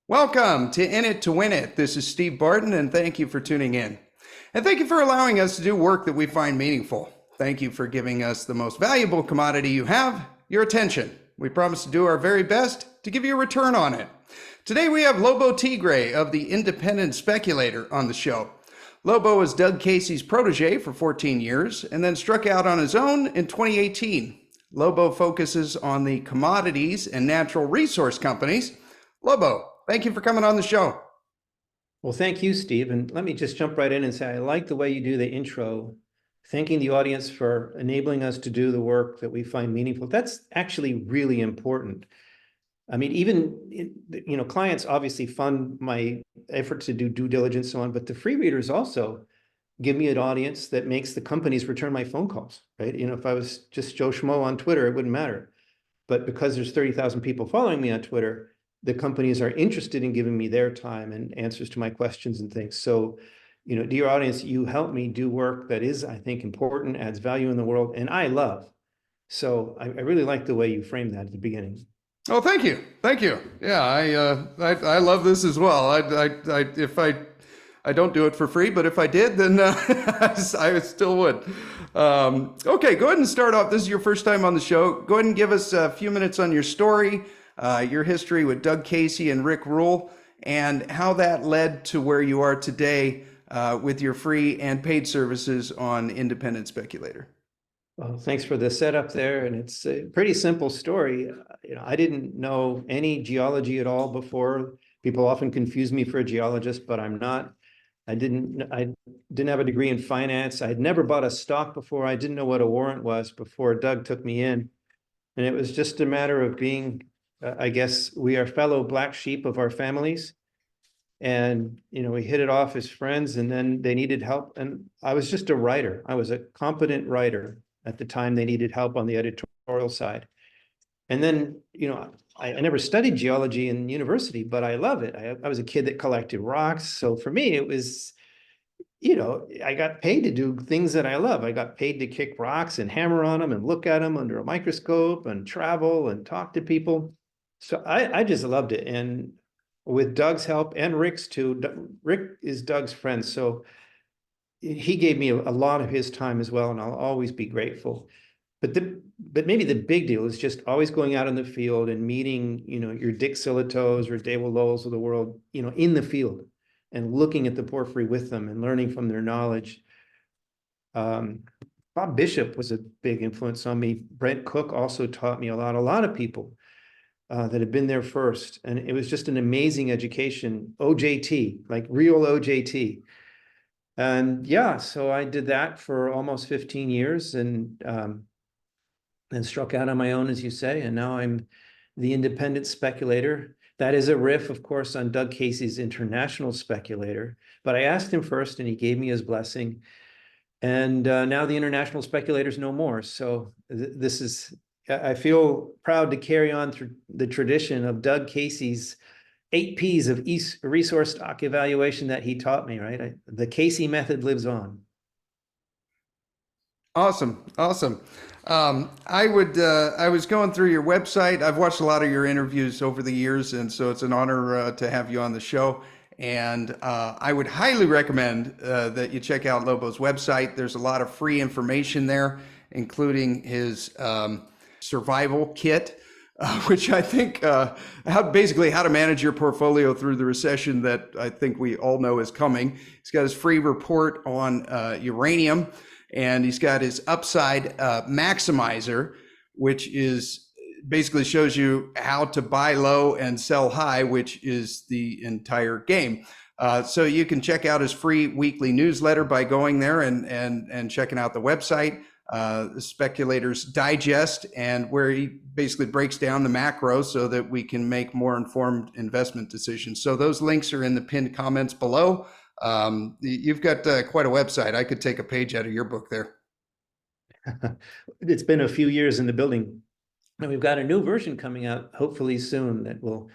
Welcome to In It to Win It. This is Steve Barton, and thank you for tuning in. And thank you for allowing us to do work that we find meaningful. Thank you for giving us the most valuable commodity you have, your attention. We promise to do our very best to give you a return on it. Today we have Lobo Tiggre of the Independent Speculator on the show. Lobo was Doug Casey's protege for 14 years and then struck out on his own in 2018. Lobo focuses on the commodities and natural resource companies. Lobo, thank you for coming on the show. Well, thank you, Steve. And let me just jump right in and say, I like the way you do the intro, thanking the audience for enabling us to do the work that we find meaningful. That's actually really important. I mean, even, clients obviously fund my effort to do due diligence and so on, but the free readers also give me an audience that makes the companies return my phone calls, right? If I was just Joe Schmo on Twitter, it wouldn't matter. But because there's 30,000 people following me on Twitter, the companies are interested in giving me their time and answers to my questions and things. So, dear audience, you help me do work that is, I think, important, adds value in the world, and I love. So I really like the way you framed that at the beginning. Oh, thank you. Thank you. Yeah, I love this as well. If I don't do it for free, but if I did, then I still would. Okay, go ahead and start off. This is your first time on the show. Go ahead and give us a few minutes on your story, your history with Doug Casey and Rick Rule, and how that led to where you are today with your free and paid services on Independent Speculator. Well, thanks for the setup there. And it's a pretty simple story. I didn't know any geology at all before. People often confuse me for a geologist, but I'm not. I didn't have a degree in finance. I had never bought a stock before. I didn't know what a warrant was before Doug took me in. And it was just a matter of being, I guess, we are fellow black sheep of our families. And, we hit it off as friends, and then they needed help. And I was just a writer. I was a competent writer. At the time, they needed help on the editorial side. And then, I never studied geology in university, but I love it. I was a kid that collected rocks. So for me, it was, I got paid to do things that I love. I got paid to kick rocks and hammer on them and look at them under a microscope and travel and talk to people. So I just loved it. And with Doug's help and Rick's too, Rick is Doug's friend. So he gave me a lot of his time as well, and I'll always be grateful. But maybe the big deal is just always going out in the field and meeting, your Dick Sillitoes or David Lowells of the world, in the field and looking at the porphyry with them and learning from their knowledge. Bob Bishop was a big influence on me. Brent Cook also taught me a lot. A lot of people that had been there first, and it was just an amazing education. OJT, like real OJT. And yeah, so I did that for almost 15 years and struck out on my own, as you say. And now I'm the Independent Speculator. That is a riff, of course, on Doug Casey's International Speculator. But I asked him first, and he gave me his blessing. And now the International Speculator's no more. So I feel proud to carry on through the tradition of Doug Casey's 8 Ps of resource stock evaluation that he taught me, right? The Casey method lives on. Awesome. I was going through your website. I've watched a lot of your interviews over the years, and so it's an honor to have you on the show. And I would highly recommend that you check out Lobo's website. There's a lot of free information there, including his survival kit, which I think basically how to manage your portfolio through the recession that I think we all know is coming. He's got his free report on uranium, and he's got his upside maximizer, which is basically shows you how to buy low and sell high, which is the entire game. So you can check out his free weekly newsletter by going there and checking out the website. The Speculator's Digest, and where he basically breaks down the macro so that we can make more informed investment decisions. So those links are in the pinned comments below. You've got quite a website. I could take a page out of your book there. It's been a few years in the building, and we've got a new version coming out hopefully soon that will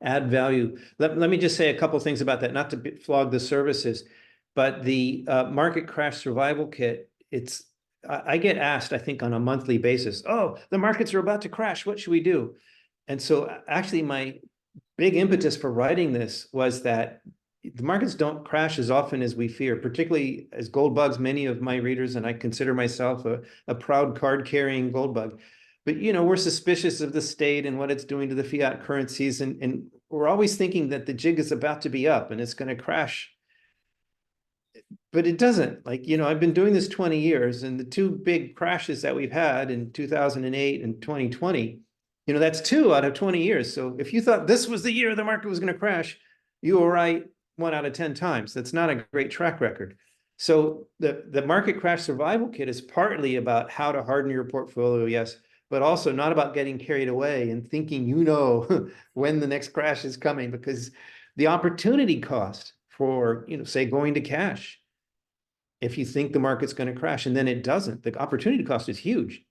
add value. Let me just say a couple things about that, not to flog the services, but the market crash survival kit, I get asked, I think, on a monthly basis, oh, the markets are about to crash. What should we do? And so actually big impetus for writing this was that the markets don't crash as often as we fear, particularly as gold bugs. Many of my readers, and I consider myself a proud card-carrying gold bug, but we're suspicious of the state and what it's doing to the fiat currencies, and we're always thinking that the jig is about to be up and it's going to crash. But it doesn't. Like, I've been doing this 20 years, and the two big crashes that we've had in 2008 and 2020, that's 2 out of 20 years. So if you thought this was the year the market was going to crash, you were right 1 out of 10 times. That's not a great track record. So the market crash survival kit is partly about how to harden your portfolio, yes, but also not about getting carried away and thinking when the next crash is coming, because the opportunity cost for, say, going to cash, if you think the market's going to crash and then it doesn't, the opportunity cost is huge.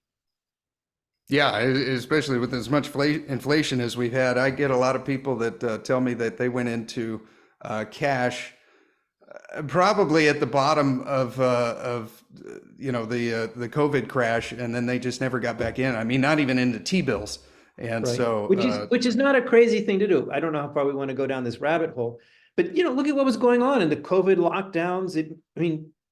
Yeah, especially with as much inflation as we've had. I get a lot of people that tell me that they went into cash probably at the bottom of the COVID crash, and then they just never got back in. I mean, not even into T-bills. And Right. so, Which is not a crazy thing to do. I don't know how far we want to go down this rabbit hole, but look at what was going on in the COVID lockdowns.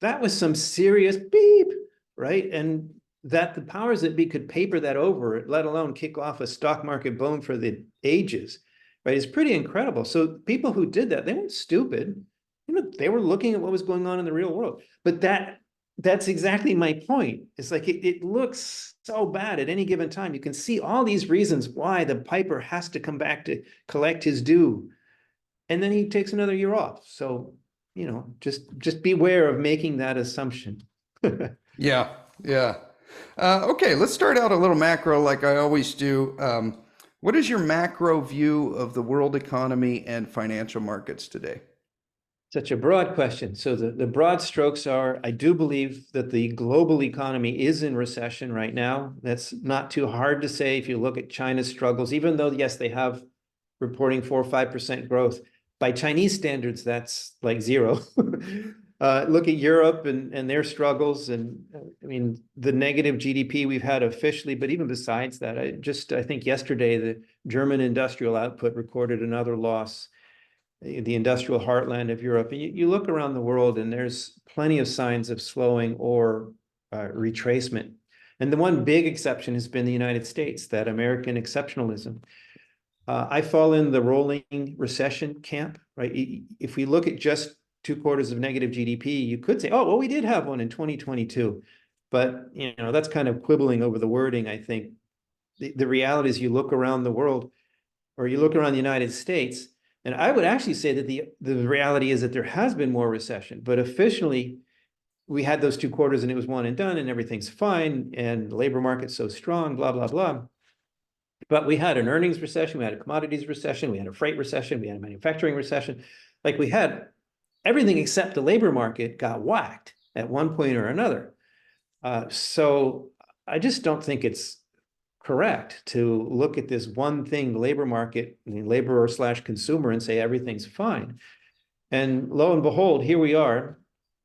That was some serious beep, right? And that the powers that be could paper that over, let alone kick off a stock market boom for the ages, right? It's pretty incredible. So people who did that, they weren't stupid. They were looking at what was going on in the real world. But that's exactly my point. It's like it looks so bad at any given time. You can see all these reasons why the piper has to come back to collect his due. And then he takes another year off. So, just beware of making that assumption. yeah, yeah. Okay, let's start out a little macro like I always do. What is your macro view of the world economy and financial markets today? Such a broad question. So the broad strokes are, I do believe that the global economy is in recession right now. That's not too hard to say if you look at China's struggles, even though, yes, they have reporting 4 or 5% growth. By Chinese standards, that's like zero. Look at Europe and their struggles. And the negative GDP we've had officially, but even besides that, I think yesterday, the German industrial output recorded another loss, the industrial heartland of Europe. And you look around the world and there's plenty of signs of slowing or retracement. And the one big exception has been the United States, that American exceptionalism. I fall in the rolling recession camp, right? If we look at just 2 quarters of negative GDP, you could say, oh, well, we did have one in 2022. But, that's kind of quibbling over the wording, I think. The reality is you look around the world, or you look around the United States, and I would actually say that the reality is that there has been more recession, but officially we had those 2 quarters and it was one and done and everything's fine and the labor market's so strong, blah, blah, blah. But we had an earnings recession, we had a commodities recession, we had a freight recession, we had a manufacturing recession. Like, we had everything except the labor market got whacked at one point or another. So I just don't think it's correct to look at this one thing, the labor market, laborer/consumer, and say everything's fine. And lo and behold, here we are,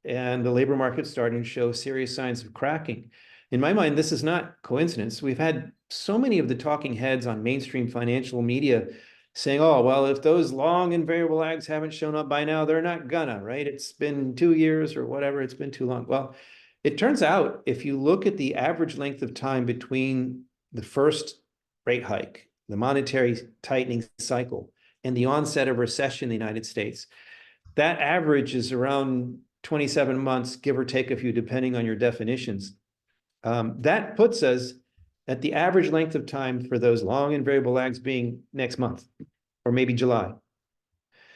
and the labor market's starting to show serious signs of cracking. In my mind, this is not coincidence. We've had so many of the talking heads on mainstream financial media saying, oh, well, if those long and variable lags haven't shown up by now, they're not gonna, right? It's been 2 years or whatever, it's been too long. Well, it turns out, if you look at the average length of time between the first rate hike, the monetary tightening cycle, and the onset of recession in the United States, that average is around 27 months, give or take a few, depending on your definitions. That puts us at the average length of time for those long and variable lags being next month, or maybe July.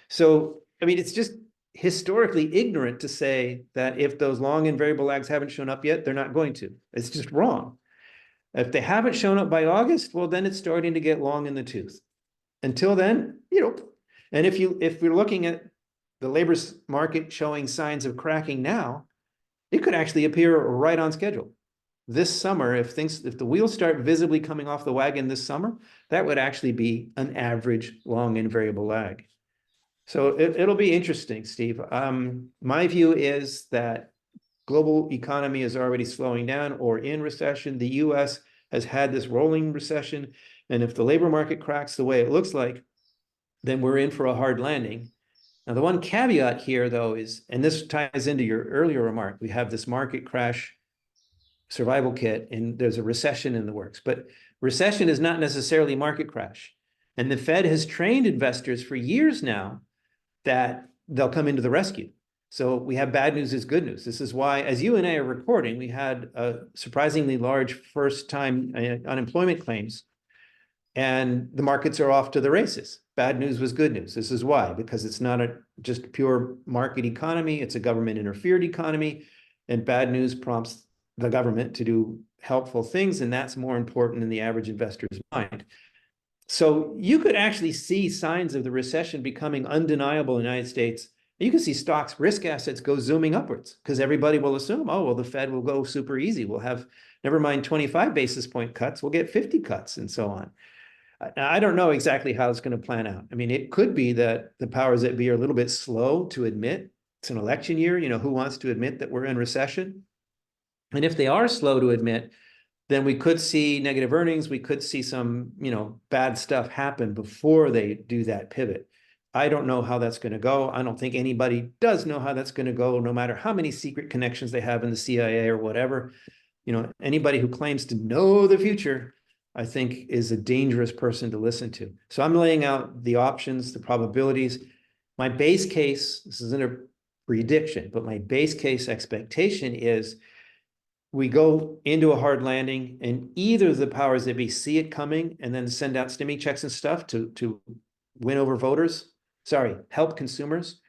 So, it's just historically ignorant to say that if those long and variable lags haven't shown up yet, they're not going to. It's just wrong. If they haven't shown up by August, well, then it's starting to get long in the tooth. Until then, and if we're looking at the labor market showing signs of cracking now, it could actually appear right on schedule. This summer, if the wheels start visibly coming off the wagon this summer, that would actually be an average long and variable lag. So it'll be interesting, Steve. My view is that global economy is already slowing down or in recession. The US has had this rolling recession. And if the labor market cracks the way it looks like, then we're in for a hard landing. Now, the one caveat here, though, is, and this ties into your earlier remark, we have this market crash survival kit, and there's a recession in the works. But recession is not necessarily market crash. And the Fed has trained investors for years now that they'll come into the rescue. So we have bad news is good news. This is why, as you and I are recording, we had a surprisingly large first-time unemployment claims, and the markets are off to the races. Bad news was good news. This is why, because it's not just pure market economy, it's a government interfered economy, and bad news prompts the government to do helpful things, and that's more important in the average investor's mind. So you could actually see signs of the recession becoming undeniable in the United States. You can see stocks, risk assets go zooming upwards because everybody will assume, oh, well, the Fed will go super easy. We'll have, never mind 25 basis point cuts, we'll get 50 cuts and so on. Now, I don't know exactly how it's going to plan out. I mean, it could be that the powers that be are a little bit slow to admit it's an election year. You know, who wants to admit that we're in recession? And if they are slow to admit, then we could see negative earnings. We could see some, bad stuff happen before they do that pivot. I don't know how that's going to go. I don't think anybody does know how that's going to go, no matter how many secret connections they have in the CIA or whatever. Anybody who claims to know the future, I think, is a dangerous person to listen to. So I'm laying out the options, the probabilities. My base case, this isn't a prediction, but my base case expectation is we go into a hard landing, and either the powers that be see it coming and then send out stimmy checks and stuff to win over voters. Sorry, help consumers.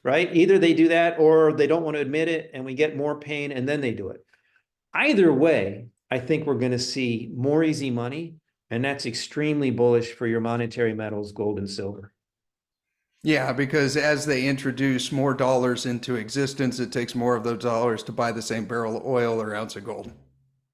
Right? Either they do that or they don't want to admit it and we get more pain and then they do it. Either way, I think we're going to see more easy money, and that's extremely bullish for your monetary metals, gold and silver. Yeah, because as they introduce more dollars into existence, it takes more of those dollars to buy the same barrel of oil or ounce of gold.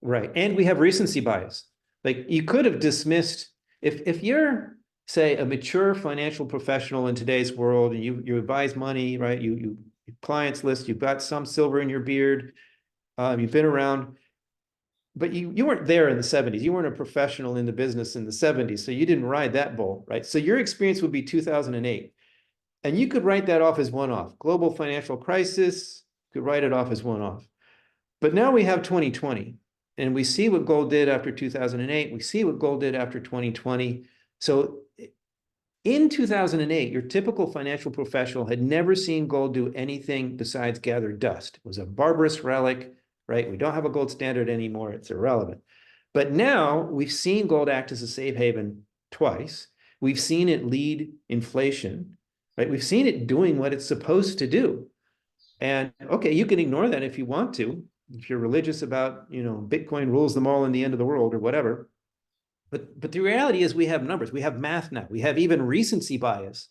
Right. And we have recency bias. Like, you could have dismissed, if you're, say, a mature financial professional in today's world and you advise money, right? You clients list, you've got some silver in your beard, you've been around, but you weren't there in the 70s. You weren't a professional in the business in the 70s, so you didn't ride that bull, right? So your experience would be 2008. And you could write that off as one-off. Global financial crisis, could write it off as one-off. But now we have 2020, and we see what gold did after 2008. We see what gold did after 2020. So in 2008, your typical financial professional had never seen gold do anything besides gather dust. It was a barbarous relic, right? We don't have a gold standard anymore. It's irrelevant. But now we've seen gold act as a safe haven twice. We've seen it lead inflation, right? We've seen it doing what it's supposed to do. And okay, you can ignore that if you want to, if you're religious about, Bitcoin rules them all in the end of the world or whatever. But the reality is we have numbers, we have math now, we have even recency bias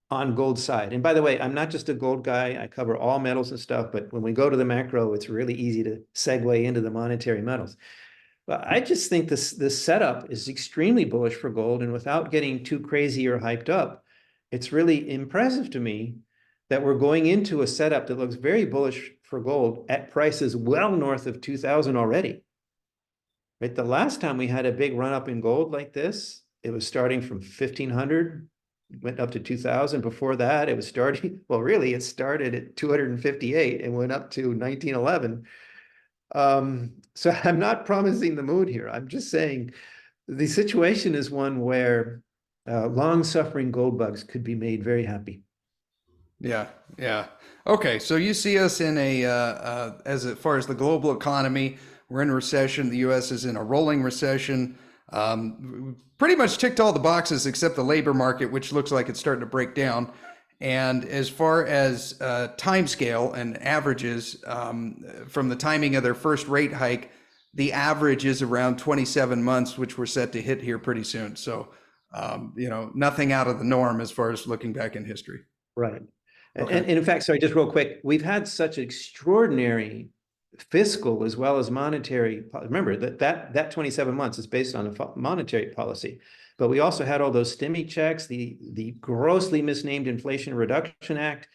on gold side. And by the way, I'm not just a gold guy, I cover all metals and stuff, but when we go to the macro, it's really easy to segue into the monetary metals. But I just think this setup is extremely bullish for gold, and without getting too crazy or hyped up, it's really impressive to me that we're going into a setup that looks very bullish for gold at prices well north of 2,000 already. Right? The last time we had a big run up in gold like this, it was starting from 1,500, went up to 2,000. Before that, it was starting, well, really, it started at 258 and went up to 1911. So I'm not promising the moon here. I'm just saying the situation is one where long-suffering gold bugs could be made very happy. Yeah, yeah. Okay, so you see us in as far as the global economy, we're in a recession. The U.S. is in a rolling recession. Pretty much ticked all the boxes except the labor market, which looks like it's starting to break down. And as far as time scale and averages, from the timing of their first rate hike, the average is around 27 months, which we're set to hit here pretty soon. So, nothing out of the norm as far as looking back in history. Right. Okay. And in fact, sorry, just real quick, we've had such extraordinary fiscal as well as monetary. Remember that 27 months is based on a monetary policy, but we also had all those stimmy checks, the grossly misnamed Inflation Reduction Act,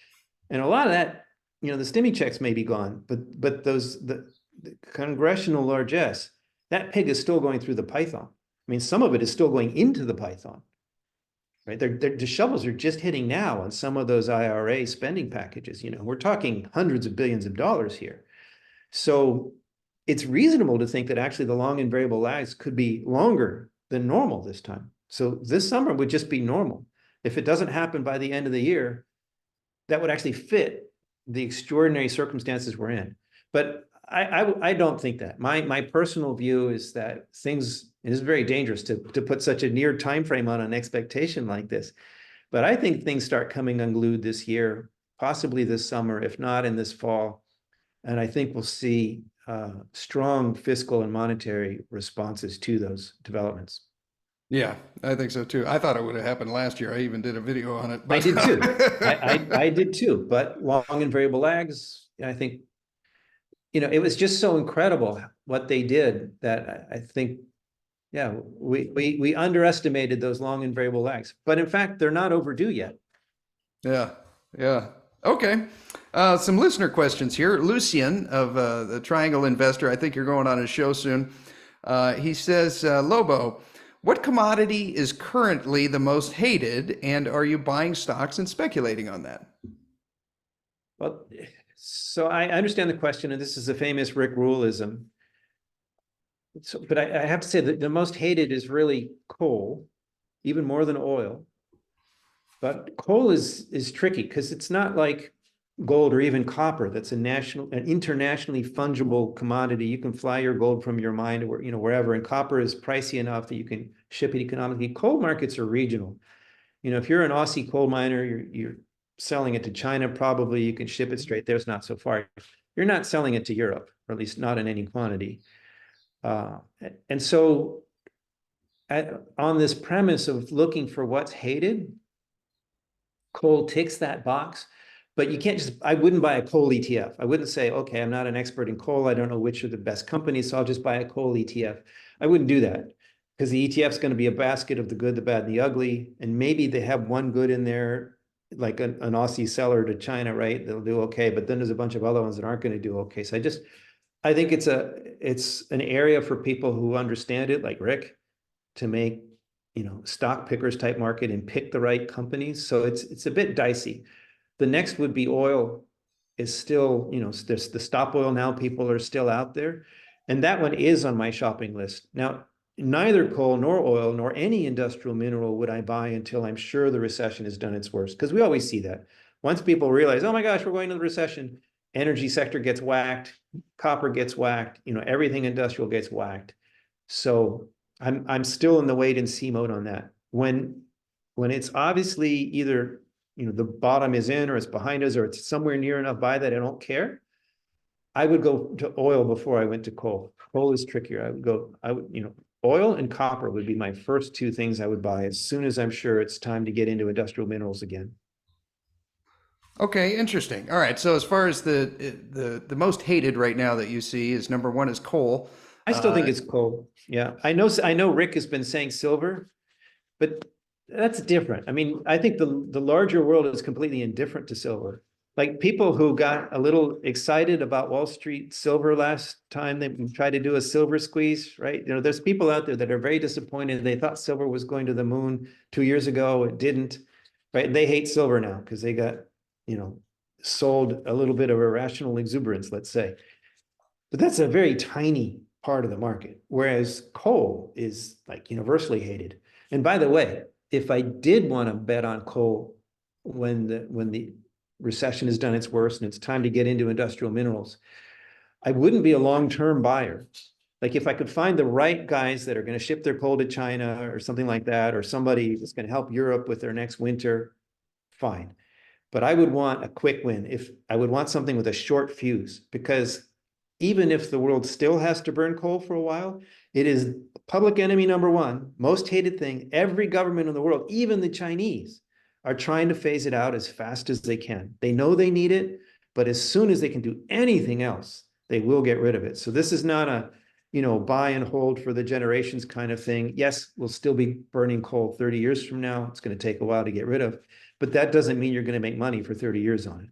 and a lot of that, the stimmy checks may be gone, but the congressional largesse, that pig is still going through the python. I mean, some of it is still going into the python. right? The shovels are just hitting now on some of those IRA spending packages. We're talking hundreds of billions of dollars here. So it's reasonable to think that actually the long and variable lags could be longer than normal this time. So this summer would just be normal. If it doesn't happen by the end of the year, that would actually fit the extraordinary circumstances we're in. But I don't think that. My personal view is that it is very dangerous to put such a near time frame on an expectation like this. But I think things start coming unglued this year, possibly this summer, if not in this fall. And I think we'll see strong fiscal and monetary responses to those developments. Yeah, I think so too. I thought it would have happened last year. I even did a video on it. I But did too. I did too. But long and variable lags, I think, it was just so incredible what they did that I think, yeah, we underestimated those long and variable lags. But in fact, they're not overdue yet. yeah, yeah. Okay. Some listener questions here. Lucian of the Triangle Investor, I think you're going on a show soon. He says, Lobo, what commodity is currently the most hated, and are you buying stocks and speculating on that? Well, so I understand the question, and this is a famous Rick Ruleism. So, but I have to say that the most hated is really coal, even more than oil. But coal is tricky because it's not like gold or even copper. That's an internationally fungible commodity. You can fly your gold from your mine or wherever, and copper is pricey enough that you can ship it economically. Coal markets are regional. If you're an Aussie coal miner, you're selling it to China, probably you can ship it straight there. It's not so far. You're not selling it to Europe, or at least not in any quantity. And so on this premise of looking for what's hated, coal ticks that box, but you can't I wouldn't buy a coal ETF. I wouldn't say, okay, I'm not an expert in coal. I don't know which are the best companies, so I'll just buy a coal ETF. I wouldn't do that because the ETF is going to be a basket of the good, the bad, and the ugly. And maybe they have one good in there, like an Aussie seller to China, right? They'll do okay, but then there's a bunch of other ones that aren't going to do okay. So I think it's an area for people who understand it, like Rick, to make stock pickers type market and pick the right companies. So it's a bit dicey. The next would be oil. Is still, there's the stop oil now. People are still out there, and that one is on my shopping list now. Neither coal nor oil nor any industrial mineral would I buy until I'm sure the recession has done its worst, because we always see that once people realize, oh my gosh, we're going to the recession, energy sector gets whacked, copper gets whacked, everything industrial gets whacked. So I'm still in the wait and see mode on that. When it's obviously either the bottom is in or it's behind us or it's somewhere near enough by that I don't care, I would go to oil before I went to coal. Coal is trickier. Oil and copper would be my first two things I would buy as soon as I'm sure it's time to get into industrial minerals again. Okay, interesting. All right. So as far as the most hated right now that you see is number one is coal. I still think it's coal. Yeah, I know Rick has been saying silver, but that's different. I mean, I think the larger world is completely indifferent to silver. Like people who got a little excited about Wall Street silver last time they tried to do a silver squeeze, right? There's people out there that are very disappointed. They thought silver was going to the moon 2 years ago. It didn't, right? They hate silver now because they got, sold a little bit of irrational exuberance, let's say. But that's a very tiny part of the market, whereas coal is like universally hated. And by the way, if I did want to bet on coal when the recession has done its worst and it's time to get into industrial minerals, I wouldn't be a long-term buyer. Like if I could find the right guys that are going to ship their coal to China or something like that, or somebody that's going to help Europe with their next winter, fine. But I would want a quick win. I would want something with a short fuse, because even if the world still has to burn coal for a while, it is public enemy number one, most hated thing. Every government in the world, even the Chinese, are trying to phase it out as fast as they can. They know they need it, but as soon as they can do anything else, they will get rid of it. So this is not a, buy and hold for the generations kind of thing. Yes, we'll still be burning coal 30 years from now. It's going to take a while to get rid of, but that doesn't mean you're going to make money for 30 years on it.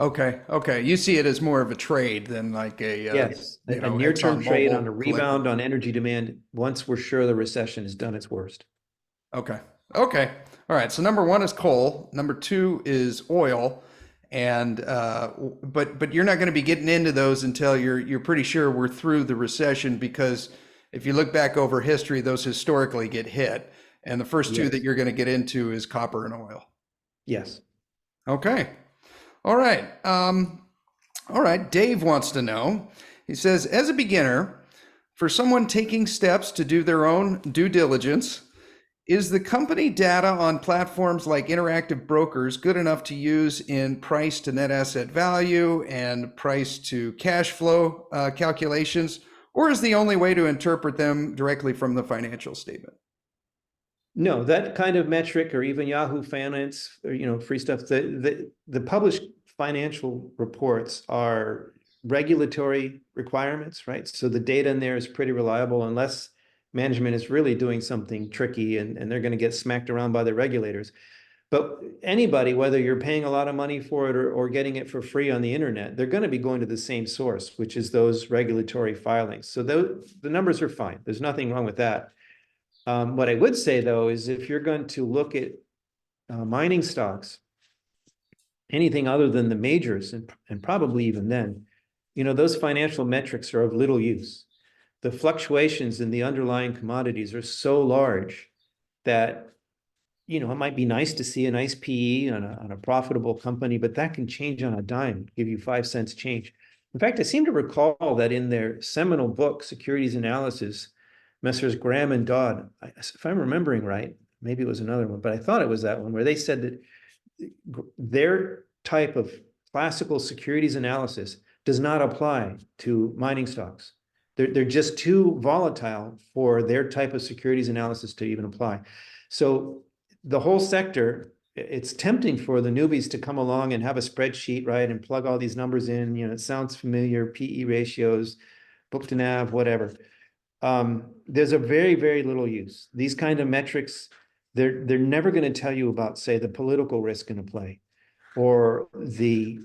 Okay. You see it as more of a trade than like Yes, a near-term trade on a rebound collective. on energy demand once we're sure the recession has done its worst. Okay. All right. So number one is coal. Number two is oil. And but you're not going to be getting into those until you're pretty sure we're through the recession, because if you look back over history, those historically get hit. And the first two that Yes. you're going to get into is copper and oil. Yes. Okay. All right. All right. Dave wants to know. He says, as a beginner, for someone taking steps to do their own due diligence, is the company data on platforms like Interactive Brokers good enough to use in price to net asset value and price to cash flow calculations, or is the only way to interpret them directly from the financial statement? No, that kind of metric, or even Yahoo Finance, or, free stuff, the published financial reports are regulatory requirements, right? So the data in there is pretty reliable unless management is really doing something tricky and they're going to get smacked around by the regulators. But anybody, whether you're paying a lot of money for it or getting it for free on the internet, they're going to be going to the same source, which is those regulatory filings. So the numbers are fine. There's nothing wrong with that. What I would say, though, is if you're going to look at mining stocks, anything other than the majors, and probably even then, those financial metrics are of little use. The fluctuations in the underlying commodities are so large that, it might be nice to see a nice PE on a profitable company, but that can change on a dime, give you 5 cents change. In fact, I seem to recall that in their seminal book, Securities Analysis, Messrs. Graham and Dodd, if I'm remembering right, maybe it was another one, but I thought it was that one, where they said that their type of classical securities analysis does not apply to mining stocks. They're just too volatile for their type of securities analysis to even apply. So the whole sector, it's tempting for the newbies to come along and have a spreadsheet, right, and plug all these numbers in. It sounds familiar, PE ratios, book to NAV, whatever. There's a very, very little use. These kind of metrics, they're never going to tell you about, say, the political risk in a play, or the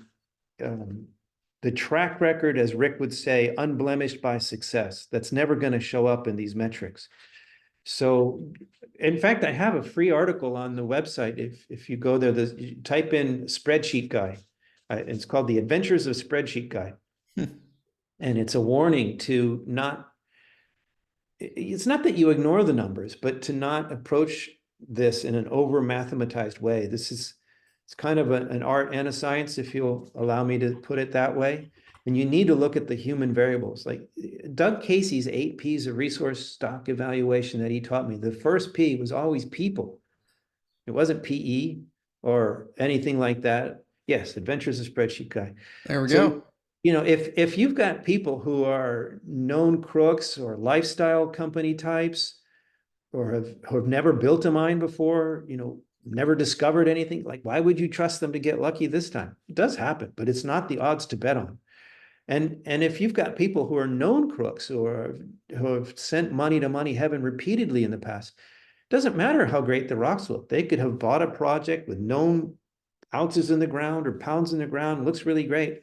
track record, as Rick would say, unblemished by success. That's never going to show up in these metrics. So, in fact, I have a free article on the website. If you go there, you type in spreadsheet guy. It's called The Adventures of Spreadsheet Guy. And it's a warning to not, it's not that you ignore the numbers, but to not approach this in an over mathematized way. It's kind of an art and a science, if you'll allow me to put it that way. And you need to look at the human variables. Like Doug Casey's 8 P's of resource stock evaluation that he taught me. The first P was always people. It wasn't PE or anything like that. Yes, Adventures of Spreadsheet Guy. There we go. If you've got people who are known crooks or lifestyle company types, or have never built a mine before, never discovered anything, like, why would you trust them to get lucky this time? It does happen, but it's not the odds to bet on. And if you've got people who are known crooks or who have sent money to money heaven repeatedly in the past, it doesn't matter how great the rocks look. They could have bought a project with known ounces in the ground or pounds in the ground, looks really great.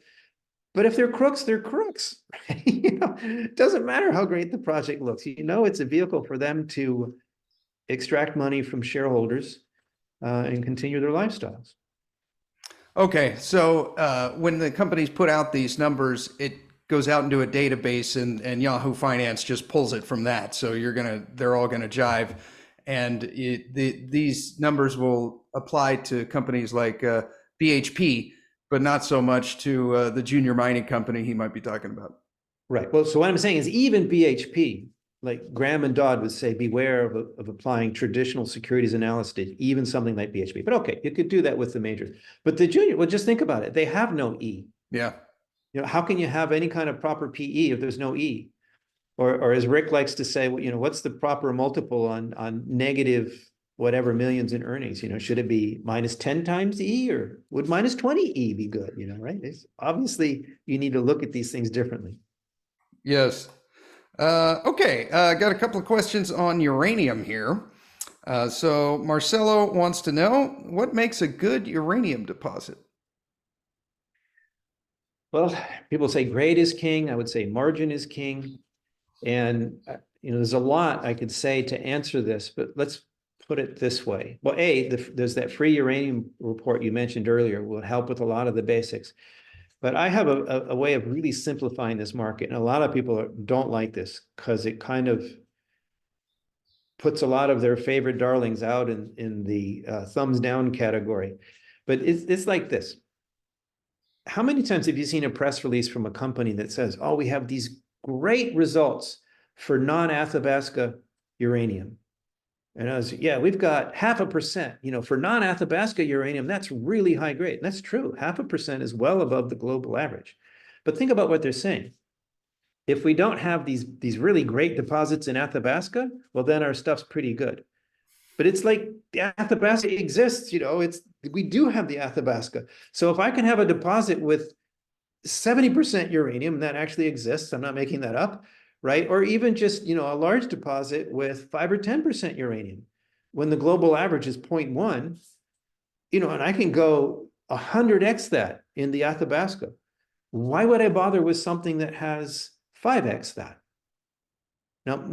But if they're crooks, they're crooks. It doesn't matter how great the project looks. It's a vehicle for them to extract money from shareholders and continue their lifestyles. Okay, so when the companies put out these numbers, it goes out into a database, and Yahoo Finance just pulls it from that. So they're all gonna jive, and these numbers will apply to companies like BHP, but not so much to the junior mining company he might be talking about. Right. Well, so what I'm saying is even BHP, like Graham and Dodd would say, beware of applying traditional securities analysis to even something like BHP. But okay, you could do that with the majors. But the junior, well, just think about it. They have no E. Yeah. How can you have any kind of proper PE if there's no E? Or as Rick likes to say, what's the proper multiple on negative whatever millions in earnings? Should it be minus 10 times E, or would minus 20 E be good? Right? Obviously, you need to look at these things differently. Yes. Okay, got a couple of questions on uranium here. So Marcelo wants to know, what makes a good uranium deposit? Well, people say grade is king. I would say margin is king. And, there's a lot I could say to answer this, but let's put it this way. Well, there's that free uranium report you mentioned earlier will help with a lot of the basics. But I have a way of really simplifying this market. And a lot of people don't like this because it kind of puts a lot of their favorite darlings out in the thumbs down category. But it's like this. How many times have you seen a press release from a company that says, oh, we have these great results for non-Athabasca uranium? And I was, yeah, we've got 0.5%, for non-Athabasca uranium, that's really high grade. And that's true. 0.5% is well above the global average. But think about what they're saying. If we don't have these really great deposits in Athabasca, well, then our stuff's pretty good. But it's like the Athabasca exists, we do have the Athabasca. So if I can have a deposit with 70% uranium, that actually exists, I'm not making that up, right? Or even just, a large deposit with 5 or 10% uranium, when the global average is 0.1, and I can go 100x that in the Athabasca. Why would I bother with something that has 5x that? Now,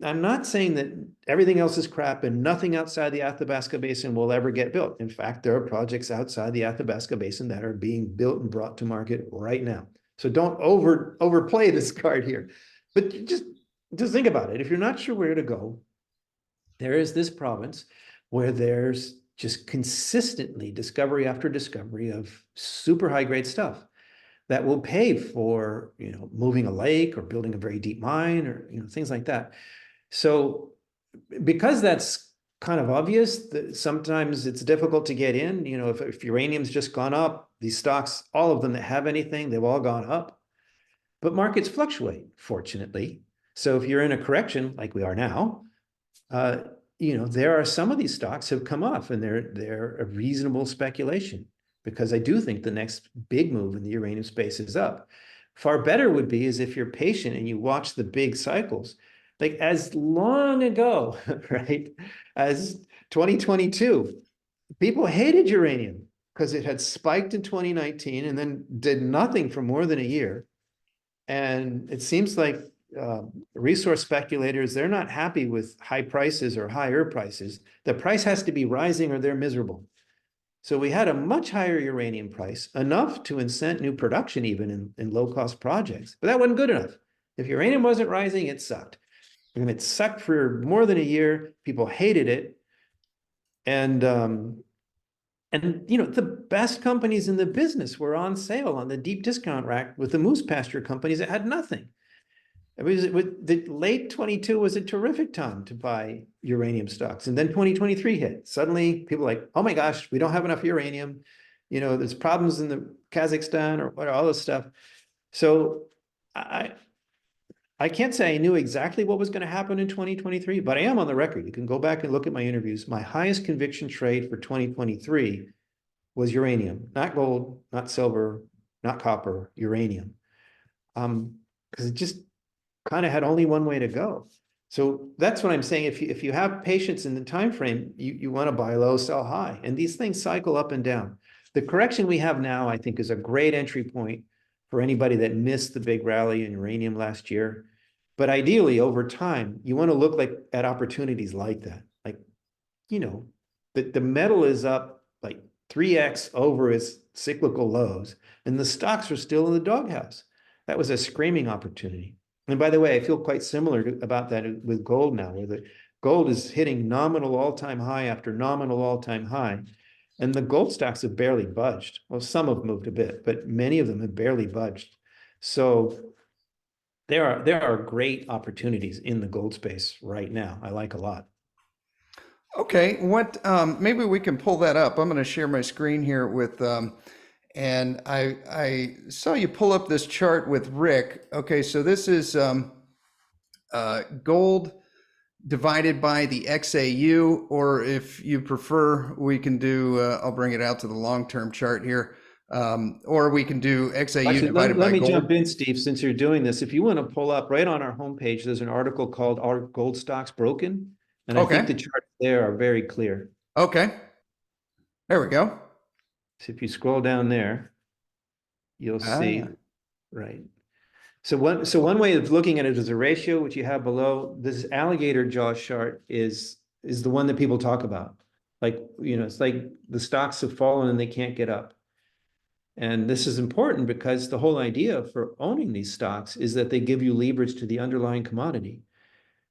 I'm not saying that everything else is crap and nothing outside the Athabasca Basin will ever get built. In fact, there are projects outside the Athabasca Basin that are being built and brought to market right now. So don't overplay this card here. But just think about it. If you're not sure where to go, there is this province where there's just consistently discovery after discovery of super high grade stuff that will pay for, moving a lake or building a very deep mine or, things like that. So because that's kind of obvious, that sometimes it's difficult to get in. If uranium's just gone up, these stocks, all of them that have anything, they've all gone up. But markets fluctuate, fortunately. So if you're in a correction like we are now, there are some of these stocks have come off and they're a reasonable speculation, because I do think the next big move in the uranium space is up. Far better would be is if you're patient and you watch the big cycles, like as long ago, right, as 2022, people hated uranium because it had spiked in 2019 and then did nothing for more than a year. And it seems like resource speculators, they're not happy with high prices or higher prices. The price has to be rising or they're miserable. So we had a much higher uranium price, enough to incent new production even in low-cost projects. But that wasn't good enough. If uranium wasn't rising, it sucked. And it sucked for more than a year. People hated it. And the best companies in the business were on sale on the deep discount rack with the moose pasture companies that had nothing. The late 22 was a terrific time to buy uranium stocks. And then 2023 hit. Suddenly people were like, oh my gosh, we don't have enough uranium. There's problems in the Kazakhstan or all this stuff. So I can't say I knew exactly what was going to happen in 2023, but I am on the record. You can go back and look at my interviews. My highest conviction trade for 2023 was uranium, not gold, not silver, not copper, uranium. Because it just kind of had only one way to go. So that's what I'm saying. If you have patience in the time frame, you want to buy low, sell high, and these things cycle up and down. The correction we have now, I think, is a great entry point for anybody that missed the big rally in uranium last year. But ideally, over time, you want to look at opportunities like that. Like, the metal is up like 3x over its cyclical lows, and the stocks are still in the doghouse. That was a screaming opportunity. And by the way, I feel quite similar about that with gold now, where the gold is hitting nominal all-time high after nominal all-time high. And the gold stocks have barely budged. Well, some have moved a bit, but many of them have barely budged. So there are great opportunities in the gold space right now. I like a lot. Okay, maybe we can pull that up. I'm going to share my screen here with, and I saw you pull up this chart with Rick. Okay, so this is gold divided by the XAU, or if you prefer, we can do, I'll bring it out to the long-term chart here, or we can do XAU Actually, divided let by me gold. jump in, Steve, since you're doing this. If you want to pull up right on our homepage, there's an article called Are Gold Stocks Broken? And I think the Okay, charts there are very clear. okay, there we go. So if you scroll down there, you'll see, Ah, right. So one way of looking at it is a ratio, which you have below. This alligator jaw chart is is the one that people talk about. Like, it's like the stocks have fallen and they can't get up. And this is important because the whole idea for owning these stocks is that they give you leverage to the underlying commodity.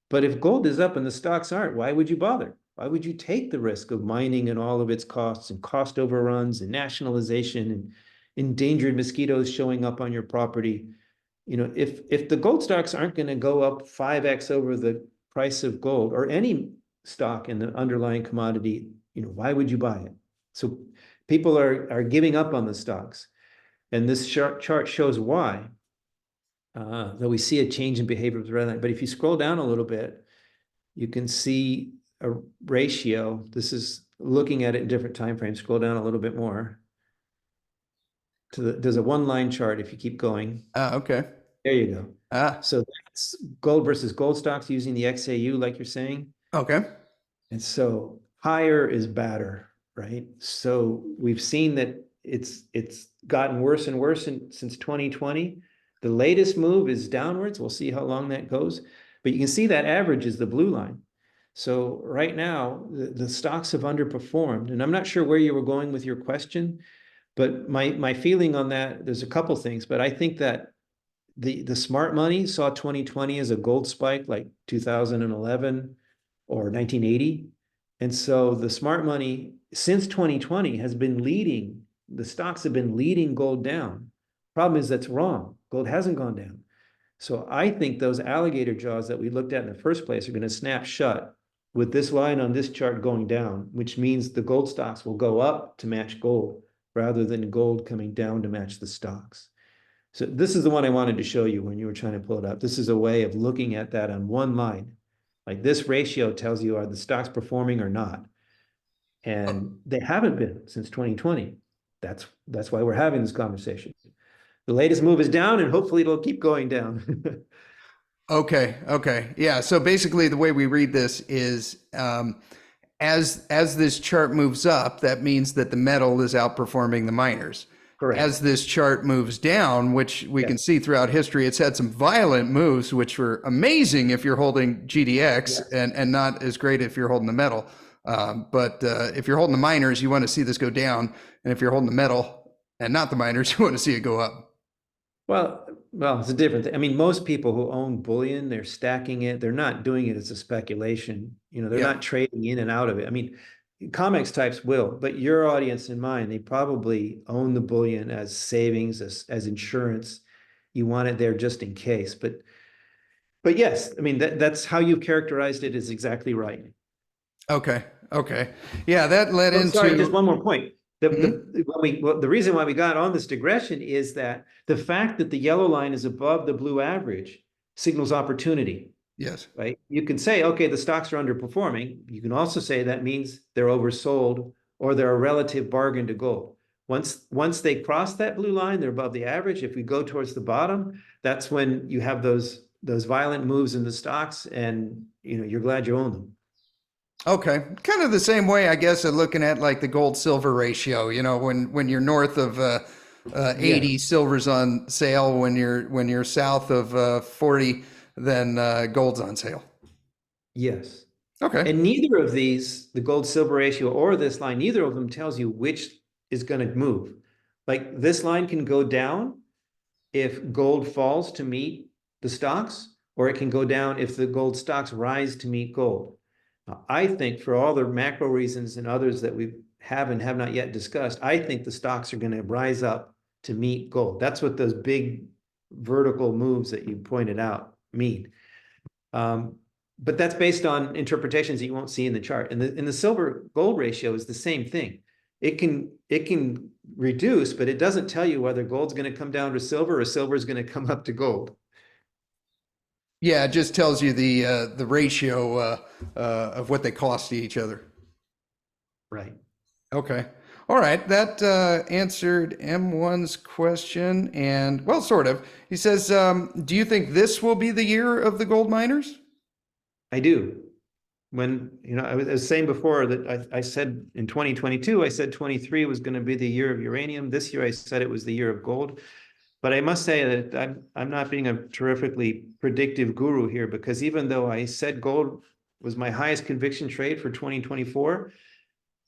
But if gold is up and the stocks aren't, why would you bother? Why would you take the risk of mining and all of its costs and cost overruns and nationalization and endangered mosquitoes showing up on your property? If the gold stocks aren't going to go up 5x over the price of gold or any stock in the underlying commodity, why would you buy it? So people are giving up on the stocks. And this chart shows why. Though we see a change in behavior with red line. But if you scroll down a little bit, you can see a ratio. This is looking at it in different time frames. Scroll down a little bit more. There's a one-line chart if you keep going. Okay. There you go. Ah, So that's gold versus gold stocks using the XAU, like you're saying. okay. And so higher is badder, right? So we've seen that it's gotten worse and worse since 2020. The latest move is downwards. We'll see how long that goes. But you can see that average is the blue line. So right now, the stocks have underperformed. And I'm not sure where you were going with your question, but my feeling on that, there's a couple things, but I think that the smart money saw 2020 as a gold spike like 2011 or 1980. And so the smart money since 2020 has been leading, the stocks have been leading gold down. Problem is that's wrong. Gold hasn't gone down. So I think those alligator jaws that we looked at in the first place are going to snap shut with this line on this chart going down, which means the gold stocks will go up to match gold rather than gold coming down to match the stocks. So this is the one I wanted to show you when you were trying to pull it up. This is a way of looking at that on one line. Like this ratio tells you, are the stocks performing or not? And they haven't been since 2020. That's why we're having this conversation. The latest move is down, and hopefully it'll keep going down. Okay. Okay. Yeah. So basically, the way we read this is as this chart moves up, that means that the metal is outperforming the miners. Correct. As this chart moves down, which we can see throughout history, it's had some violent moves, which were amazing if you're holding GDX and not as great if you're holding the metal. But if you're holding the miners, you want to see this go down. And if you're holding the metal and not the miners, you want to see it go up. Well, it's a different thing. I mean, most people who own bullion, they're stacking it. They're not doing it as a speculation. They're not trading in and out of it. I mean, COMEX types will, but your audience and mine, they probably own the bullion as savings, as insurance. You want it there just in case. But yes, I mean, that's how you've characterized it is exactly right. Okay. Okay. Yeah, that led into. Sorry, just one more point. The reason why we got on this digression is that the fact that the yellow line is above the blue average signals opportunity. Yes. Right. You can say, okay, the stocks are underperforming. You can also say that means they're oversold or they're a relative bargain to gold. Once they cross that blue line, they're above the average. If we go towards the bottom, that's when you have those violent moves in the stocks, and you're glad you own them. Okay, kind of the same way, I guess, of looking at like the gold silver ratio. When you're north of 80, silver's on sale. When you're south of 40, then gold's on sale. Yes. Okay. And neither of these, the gold silver ratio or this line, neither of them tells you which is going to move. Like this line can go down if gold falls to meet the stocks, or it can go down if the gold stocks rise to meet gold. Now, I think for all the macro reasons and others that we have and have not yet discussed, I think the stocks are going to rise up to meet gold. That's what those big vertical moves that you pointed out mean. But that's based on interpretations that you won't see in the chart. And the silver gold ratio is the same thing. It can reduce, but it doesn't tell you whether gold's going to come down to silver or silver is going to come up to gold. Yeah, it just tells you the ratio of what they cost to each other. Right. Okay. All right. That answered M1's question, and well, sort of. He says, "Do you think this will be the year of the gold miners?" I do. When I was saying before that I said in 2022, I said 23 was going to be the year of uranium. This year, I said it was the year of gold. But I must say that I'm not being a terrifically predictive guru here, because even though I said gold was my highest conviction trade for 2024.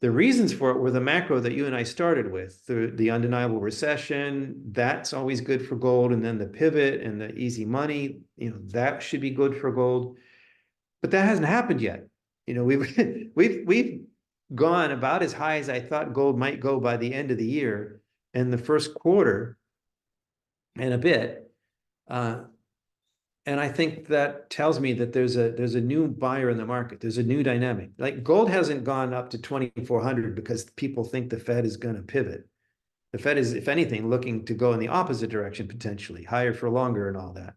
The reasons for it were the macro that you and I started with, the undeniable recession. That's always good for gold. And then the pivot and the easy money, that should be good for gold. But that hasn't happened yet. We've gone about as high as I thought gold might go by the end of the year, and the first quarter and a bit. And I think that tells me that there's a new buyer in the market. There's a new dynamic. Like gold hasn't gone up to 2,400 because people think the Fed is going to pivot. The Fed is, if anything, looking to go in the opposite direction, potentially higher for longer and all that.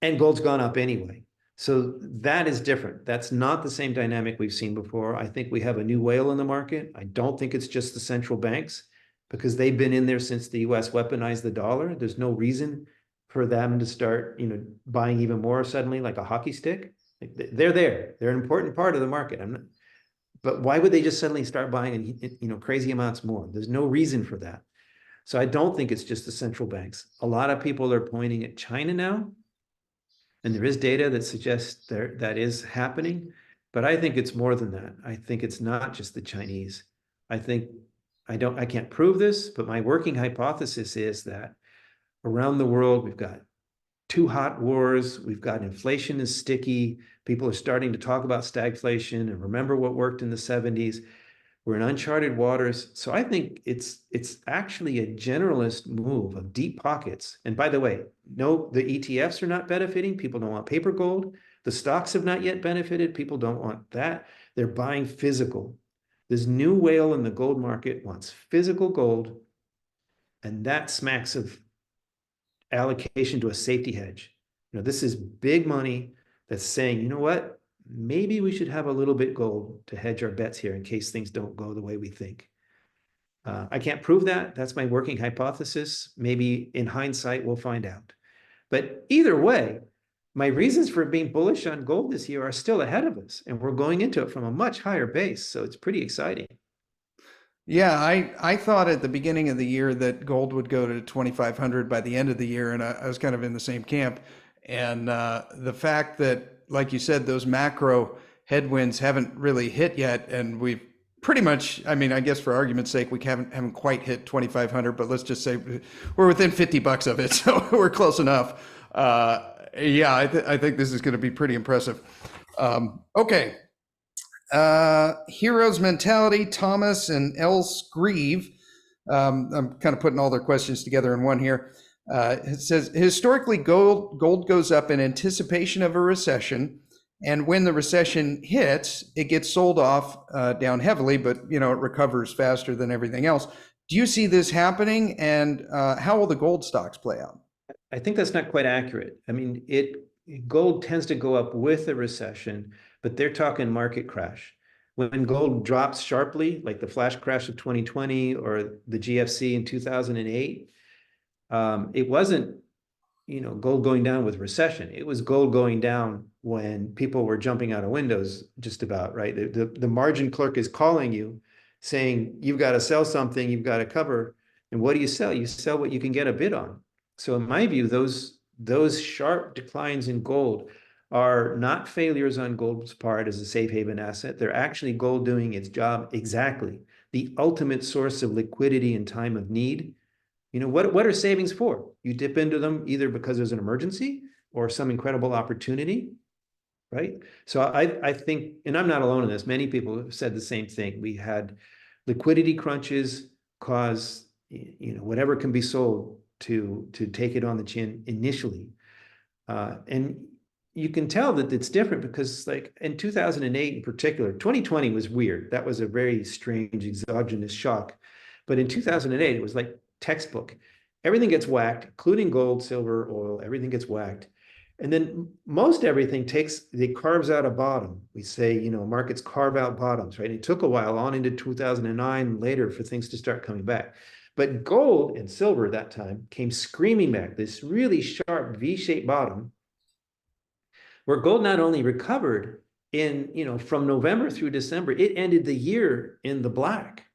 And gold's gone up anyway. So that is different. That's not the same dynamic we've seen before. I think we have a new whale in the market. I don't think it's just the central banks, because they've been in there since the US weaponized the dollar. There's no reason for them to start, buying even more suddenly, like a hockey stick. They're there. They're an important part of the market. But why would they just suddenly start buying, crazy amounts more? There's no reason for that. So I don't think it's just the central banks. A lot of people are pointing at China now, and there is data that suggests that is happening. But I think it's more than that. I think it's not just the Chinese. I can't prove this, but my working hypothesis is that around the world, we've got two hot wars. We've got inflation is sticky. People are starting to talk about stagflation and remember what worked in the 70s. We're in uncharted waters. So I think it's actually a generalist move of deep pockets. And by the way, no, the ETFs are not benefiting. People don't want paper gold. The stocks have not yet benefited. People don't want that. They're buying physical. This new whale in the gold market wants physical gold, and that smacks of allocation to a safety hedge. This is big money that's saying, you know what, maybe we should have a little bit gold to hedge our bets here in case things don't go the way we think. I can't prove that. That's my working hypothesis. Maybe in hindsight, we'll find out. But either way, my reasons for being bullish on gold this year are still ahead of us, and we're going into it from a much higher base. So it's pretty exciting. Yeah, I thought at the beginning of the year that gold would go to 2,500 by the end of the year, and I was kind of in the same camp. And the fact that, like you said, those macro headwinds haven't really hit yet, and we've pretty much, I mean, I guess for argument's sake, we haven't quite hit 2,500, but let's just say we're within $50 of it, so we're close enough. Yeah, I think this is going to be pretty impressive. Okay. Heroes Mentality, Thomas and El Screeve. I'm kind of putting all their questions together in one here. It says, historically, gold goes up in anticipation of a recession. And when the recession hits, it gets sold off down heavily, but it recovers faster than everything else. Do you see this happening? And how will the gold stocks play out? I think that's not quite accurate. I mean, gold tends to go up with a recession, but they're talking market crash. When gold drops sharply, like the flash crash of 2020 or the GFC in 2008, it wasn't, gold going down with recession. It was gold going down when people were jumping out of windows, just about, right? The margin clerk is calling you saying, you've got to sell something, you've got to cover. And what do you sell? You sell what you can get a bid on. So in my view, those sharp declines in gold are not failures on gold's part as a safe haven asset. They're actually gold doing its job exactly. The ultimate source of liquidity in time of need. What are savings for? You dip into them either because there's an emergency or some incredible opportunity, right? So I think, and I'm not alone in this, many people have said the same thing. We had liquidity crunches cause, whatever can be sold to take it on the chin initially. And you can tell that it's different because, like in 2008 in particular, 2020 was weird. That was a very strange exogenous shock. But in 2008, it was like textbook. Everything gets whacked, including gold, silver, oil, everything gets whacked. And then most everything carves out a bottom. We say, markets carve out bottoms, right? It took a while on into 2009 later for things to start coming back. But gold and silver at that time came screaming back, this really sharp V-shaped bottom, where gold not only recovered from November through December, it ended the year in the black.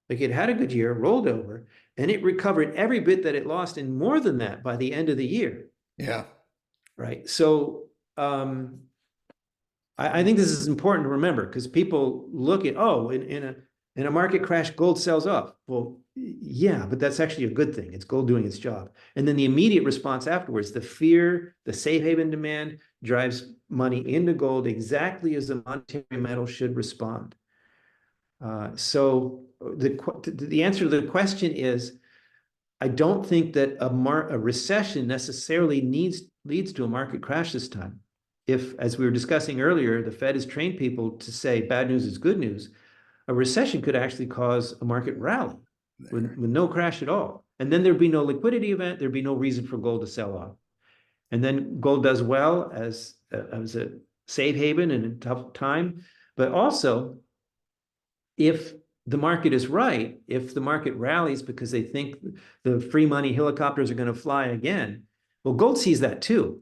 Like it had a good year, rolled over, and it recovered every bit that it lost and more than that by the end of the year. Yeah. Right. So I think this is important to remember because people look at, oh, in a market crash, gold sells off. Well, yeah, but that's actually a good thing. It's gold doing its job. And then the immediate response afterwards, the fear, the safe haven demand drives money into gold exactly as the monetary metal should respond. So the answer to the question is, I don't think that a recession necessarily leads to a market crash this time. If, as we were discussing earlier, the Fed has trained people to say bad news is good news, a recession could actually cause a market rally with no crash at all. And then there'd be no liquidity event, there'd be no reason for gold to sell off. And then gold does well as a safe haven in a tough time. But also, if the market is right, if the market rallies because they think the free money helicopters are going to fly again, well, gold sees that too.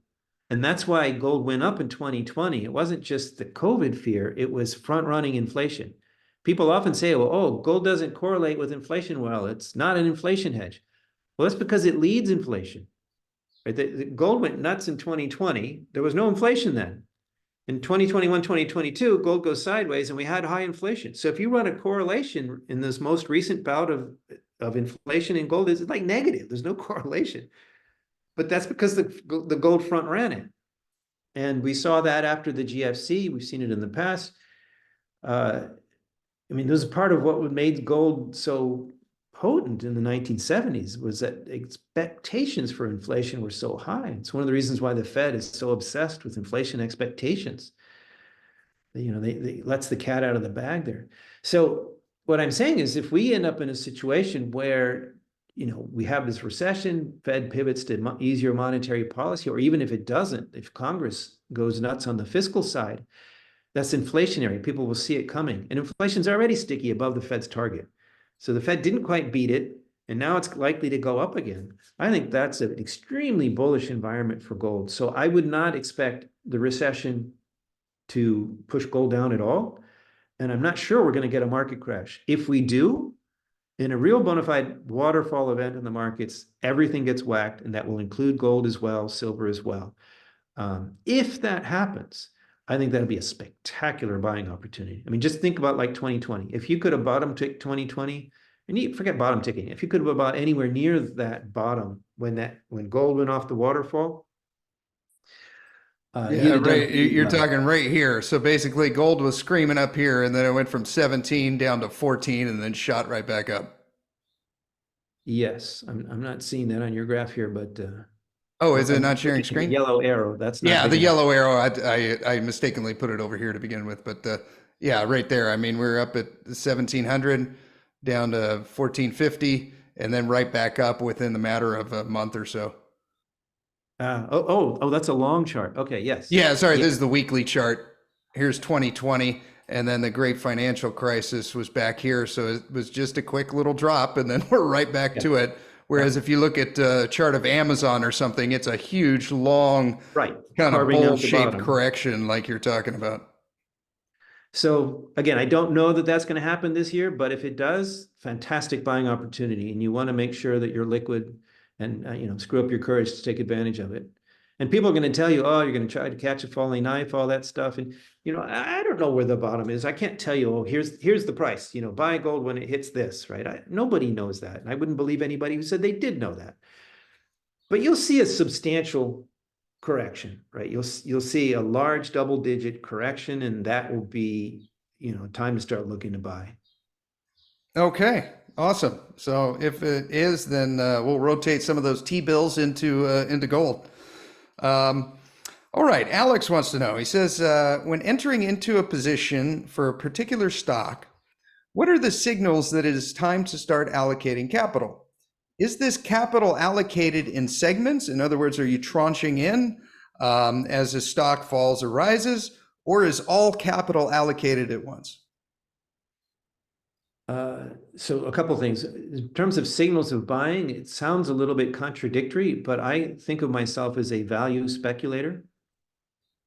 And that's why gold went up in 2020. It wasn't just the COVID fear, it was front running inflation. People often say, well, oh, gold doesn't correlate with inflation well. It's not an inflation hedge. Well, that's because it leads inflation. Right? The gold went nuts in 2020. There was no inflation then. In 2021, 2022, gold goes sideways and we had high inflation. So if you run a correlation in this most recent bout of inflation in gold, it's like negative. There's no correlation. But that's because the gold front ran it. And we saw that after the GFC. We've seen it in the past. I mean, this is part of what made gold so potent in the 1970s was that expectations for inflation were so high. It's one of the reasons why the Fed is so obsessed with inflation expectations. They lets the cat out of the bag there. So what I'm saying is if we end up in a situation where we have this recession, Fed pivots to easier monetary policy, or even if it doesn't, if Congress goes nuts on the fiscal side, that's inflationary. People will see it coming. And inflation's already sticky above the Fed's target. So the Fed didn't quite beat it, and now it's likely to go up again. I think that's an extremely bullish environment for gold. So I would not expect the recession to push gold down at all. And I'm not sure we're going to get a market crash. If we do, in a real bona fide waterfall event in the markets, everything gets whacked, and that will include gold as well, silver as well. If that happens, I think that'll be a spectacular buying opportunity. I mean, just think about like 2020. If you could have bottom ticked 2020, and you forget bottom ticking, if you could have bought anywhere near that bottom when gold went off the waterfall, Yeah, you'd have done right. pretty You're well. talking right here. So basically, gold was screaming up here, and then it went from 17 down to 14, and then shot right back up. Yes, I'm not seeing that on your graph here, but Oh, is oh, it I'm not sharing looking at the screen? yellow arrow. That's not Yeah, big the enough. yellow arrow. I mistakenly put it over here to begin with, but yeah, right there. I mean, we're up at 1700, down to 1450, and then right back up within the matter of a month or so. Oh, that's a long chart. Okay, yes. Yeah, sorry, Yeah, this is the weekly chart. Here's 2020, and then the great financial crisis was back here. So it was just a quick little drop, and then we're right back yeah, to it. yeah. Whereas if you look at a chart of Amazon or something, it's a huge, long, Right. kind of Carving out the bowl-shaped bottom. correction like you're talking about. So again, I don't know that that's going to happen this year, but if it does, fantastic buying opportunity. And you want to make sure that you're liquid and screw up your courage to take advantage of it. And people are going to tell you, oh, you're going to try to catch a falling knife, all that stuff. And I don't know where the bottom is. I can't tell you, oh, here's the price. Buy gold when it hits this, right? Nobody knows that. And I wouldn't believe anybody who said they did know that. But you'll see a substantial correction, right? You'll see a large double-digit correction, and that will be, time to start looking to buy. Okay, awesome. So if it is, then we'll rotate some of those T-bills into gold. Um, all right, Alex wants to know. He says, when entering into a position for a particular stock, what are the signals that it is time to start allocating capital? Is this capital allocated in segments? In other words, are you tranching in as a stock falls or rises, or is all capital allocated at once? So a couple of things. In terms of signals of buying, it sounds a little bit contradictory, but I think of myself as a value speculator.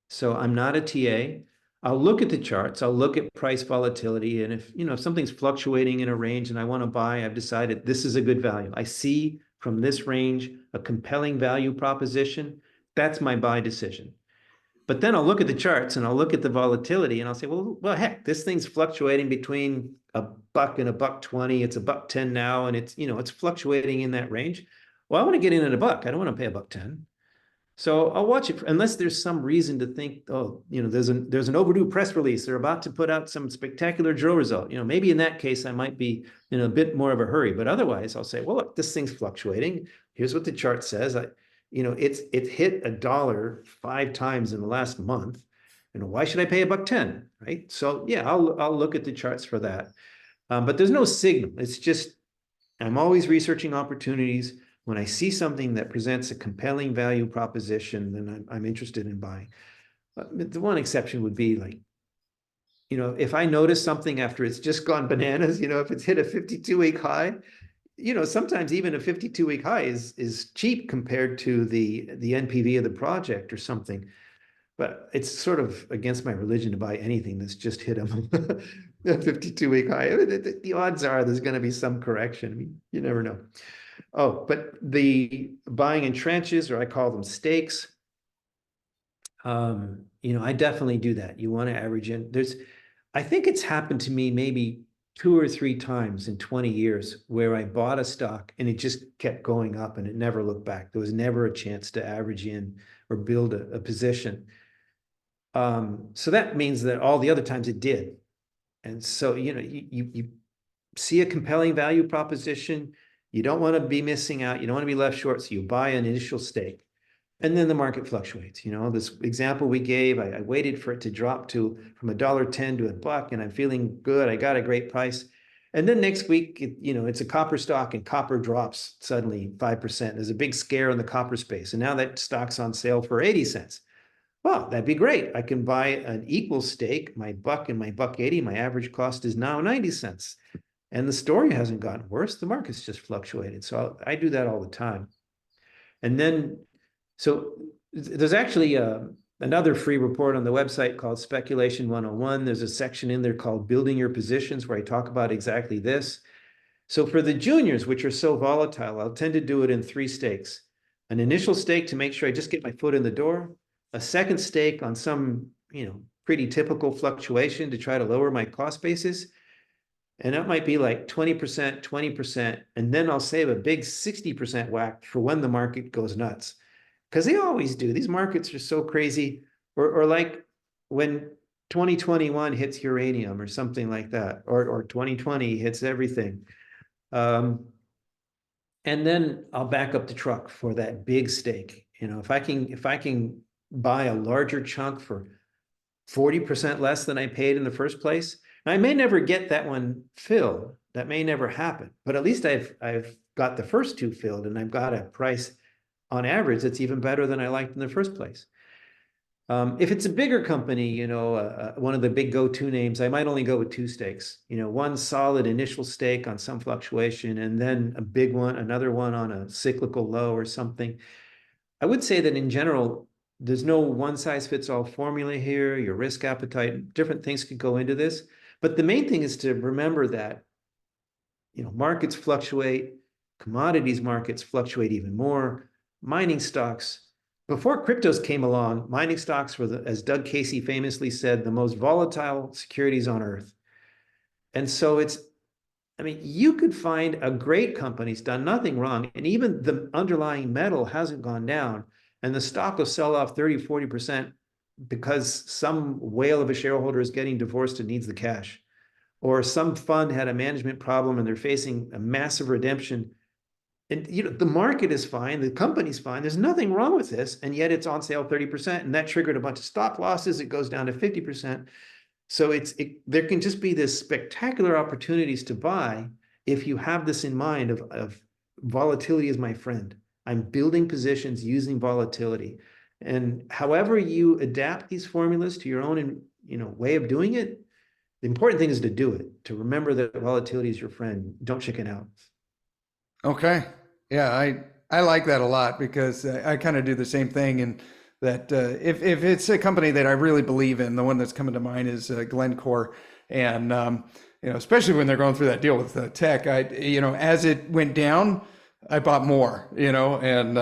So I'm not a TA. I'll look at the charts. I'll look at price volatility. And if something's fluctuating in a range and I want to buy, I've decided this is a good value. I see from this range a compelling value proposition. That's my buy decision. But then I'll look at the charts and I'll look at the volatility and I'll say, well, heck, this thing's fluctuating between $1 and $1.20. It's $1.10 now, and it's fluctuating in that range. Well, I want to get in at $1. I don't want to pay $1.10. So I'll watch it unless there's some reason to think, oh, there's an overdue press release. They're about to put out some spectacular drill result. Maybe in that case, I might be in a bit more of a hurry. But otherwise, I'll say, well, look, this thing's fluctuating. Here's what the chart says. It's hit $1 5 times in the last month. Why should I pay $1.10, right? So yeah, I'll look at the charts for that. But there's no signal. It's just I'm always researching opportunities. When I see something that presents a compelling value proposition, then I'm interested in buying. The one exception would be like, if I notice something after it's just gone bananas, if it's hit a 52-week high, sometimes even a 52-week high is cheap compared to the NPV of the project or something. But it's sort of against my religion to buy anything that's just hit a 52-week high. The odds are there's going to be some correction. I mean, you never know. Oh, but the buying in tranches, or I call them stakes, I definitely do that. You want to average in. I think it's happened to me maybe 2 or 3 times in 20 years where I bought a stock and it just kept going up and it never looked back. There was never a chance to average in or build a position. So that means that all the other times it did. And so, you see a compelling value proposition. You don't want to be missing out. You don't want to be left short. So you buy an initial stake and then the market fluctuates. This example we gave, I waited for it to drop from $1.10 to $1 and I'm feeling good. I got a great price. And then next week, it's a copper stock and copper drops suddenly 5%. There's a big scare in the copper space. And now that stock's on sale for 80 cents. Well, that'd be great. I can buy an equal stake, my $1 and my $1.80. My average cost is now 90 cents. And the story hasn't gotten worse. The market's just fluctuated. So I do that all the time. And then, so there's actually another free report on the website called Speculation 101. There's a section in there called Building Your Positions where I talk about exactly this. So for the juniors, which are so volatile, I'll tend to do it in 3 stakes. An initial stake to make sure I just get my foot in the door. A second stake on some, pretty typical fluctuation to try to lower my cost basis. And that might be like 20%, 20%. And then I'll save a big 60% whack for when the market goes nuts. Because they always do. These markets are so crazy. Or like when 2021 hits uranium or something like that, or 2020 hits everything. And then I'll back up the truck for that big stake. If I can buy a larger chunk for 40% less than I paid in the first place. I may never get that one filled. That may never happen, but at least I've got the first 2 filled and I've got a price on average that's even better than I liked in the first place. If it's a bigger company, one of the big go-to names, I might only go with 2 stakes. One solid initial stake on some fluctuation and then a big one, another one on a cyclical low or something. I would say that in general, there's no one-size-fits-all formula here. Your risk appetite, different things could go into this. But the main thing is to remember that, markets fluctuate, commodities markets fluctuate even more. Mining stocks, before cryptos came along, mining stocks were, as Doug Casey famously said, the most volatile securities on earth. And so you could find a great company's done nothing wrong, and even the underlying metal hasn't gone down, and the stock will sell off 30, 40% because some whale of a shareholder is getting divorced and needs the cash. Or some fund had a management problem and they're facing a massive redemption. And the market is fine, the company's fine, there's nothing wrong with this, and yet it's on sale 30%, and that triggered a bunch of stop losses, it goes down to 50%. So there can just be this spectacular opportunities to buy if you have this in mind of volatility is my friend. I'm building positions using volatility. And however you adapt these formulas to your own, way of doing it, the important thing is to do it, to remember that volatility is your friend. Don't chicken out. Okay. Yeah, I like that a lot because I kind of do the same thing. And that if it's a company that I really believe in, the one that's coming to mind is Glencore. And, especially when they're going through that deal with tech, as it went down, I bought more, and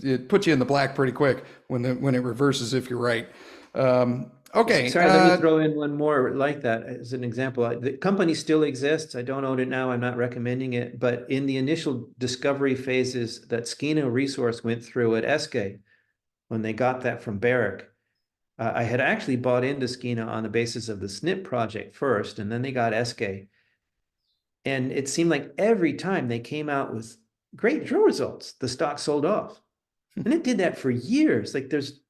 it puts you in the black pretty quick when it reverses if you're right. Okay. Sorry, let me throw in one more like that as an example. The company still exists. I don't own it now. I'm not recommending it. But in the initial discovery phases that Skeena Resource went through at Eske, when they got that from Barrick, I had actually bought into Skeena on the basis of the SNP project first, and then they got Eske. And it seemed like every time they came out with great drill results, the stock sold off. And it did that for years. Like there's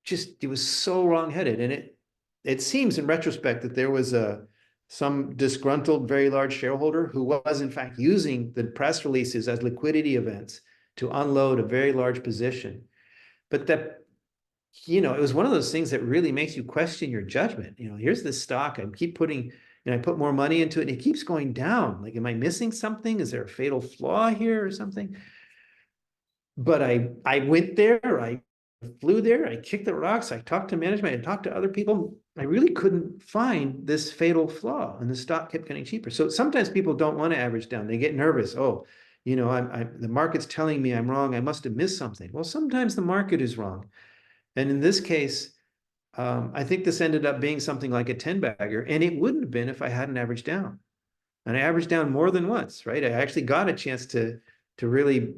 just, it was so wrongheaded. And it seems in retrospect that there was some disgruntled, very large shareholder who was in fact using the press releases as liquidity events to unload a very large position. But that, it was one of those things that really makes you question your judgment. Here's this stock, I keep putting, I put more money into it, and it keeps going down. Like, am I missing something? Is there a fatal flaw here or something? But I went there, I flew there, I kicked the rocks, I talked to management, I talked to other people. I really couldn't find this fatal flaw, and the stock kept getting cheaper. So sometimes people don't want to average down. They get nervous. Oh, the market's telling me I'm wrong. I must have missed something. Well, sometimes the market is wrong. And in this case, I think this ended up being something like a 10 bagger, and it wouldn't have been if I hadn't averaged down. And I averaged down more than once, right? I actually got a chance to really,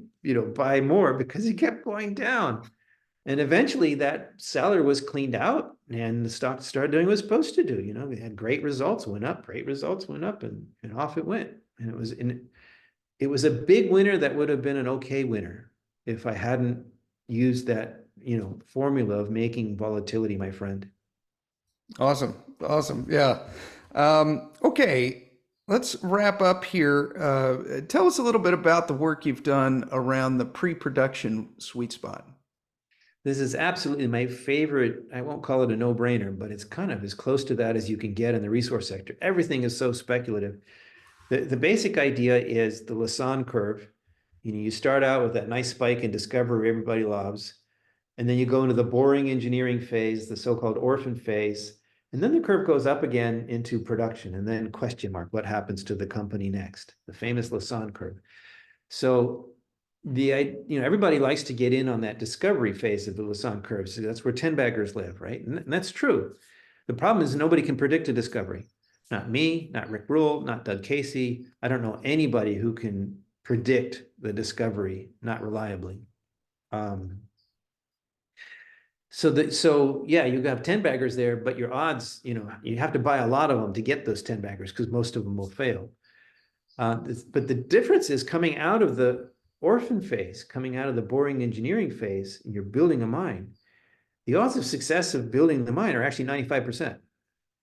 buy more because it kept going down. And eventually that seller was cleaned out and the stock started doing what it was supposed to do. We had great results, went up, great results went up, and off it went. And it was a big winner that would have been an okay winner if I hadn't used that, formula of making volatility my friend. Awesome. Awesome. Yeah. Okay. Let's wrap up here. Tell us a little bit about the work you've done around the pre-production sweet spot. This is absolutely my favorite. I won't call it a no-brainer, but it's kind of as close to that as you can get in the resource sector. Everything is so speculative. The basic idea is the Lassonde curve. You start out with that nice spike in discovery everybody loves, and then you go into the boring engineering phase, the so-called orphan phase, and then the curve goes up again into production, and then question mark, what happens to the company next? The famous Lassonde curve. So everybody likes to get in on that discovery phase of the Lassonde curve. So that's where 10 baggers live, right? And that's true. The problem is nobody can predict a discovery. Not me, not Rick Rule, not Doug Casey. I don't know anybody who can predict the discovery, not reliably. So yeah, you have 10 baggers there, but your odds, you have to buy a lot of them to get those 10 baggers because most of them will fail. But the difference is coming out of the orphan phase, coming out of the boring engineering phase, and you're building a mine. The odds of success of building the mine are actually 95%.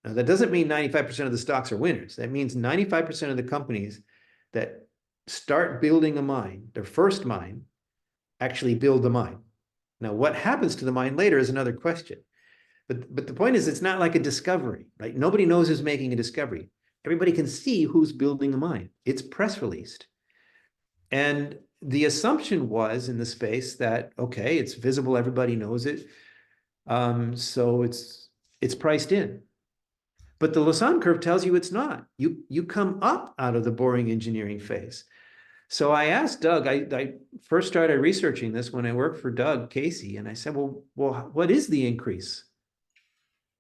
Now, that doesn't mean 95% of the stocks are winners. That means 95% of the companies that start building a mine, their first mine, actually build the mine. Now, what happens to the mine later is another question. But the point is, it's not like a discovery, right? Nobody knows who's making a discovery. Everybody can see who's building a mine. It's press released. And the assumption was in the space that, okay, it's visible, everybody knows it. So it's priced in. But the Lassonde curve tells you it's not. You come up out of the boring engineering phase. So I asked Doug, I first started researching this when I worked for Doug Casey, and I said, well, what is the increase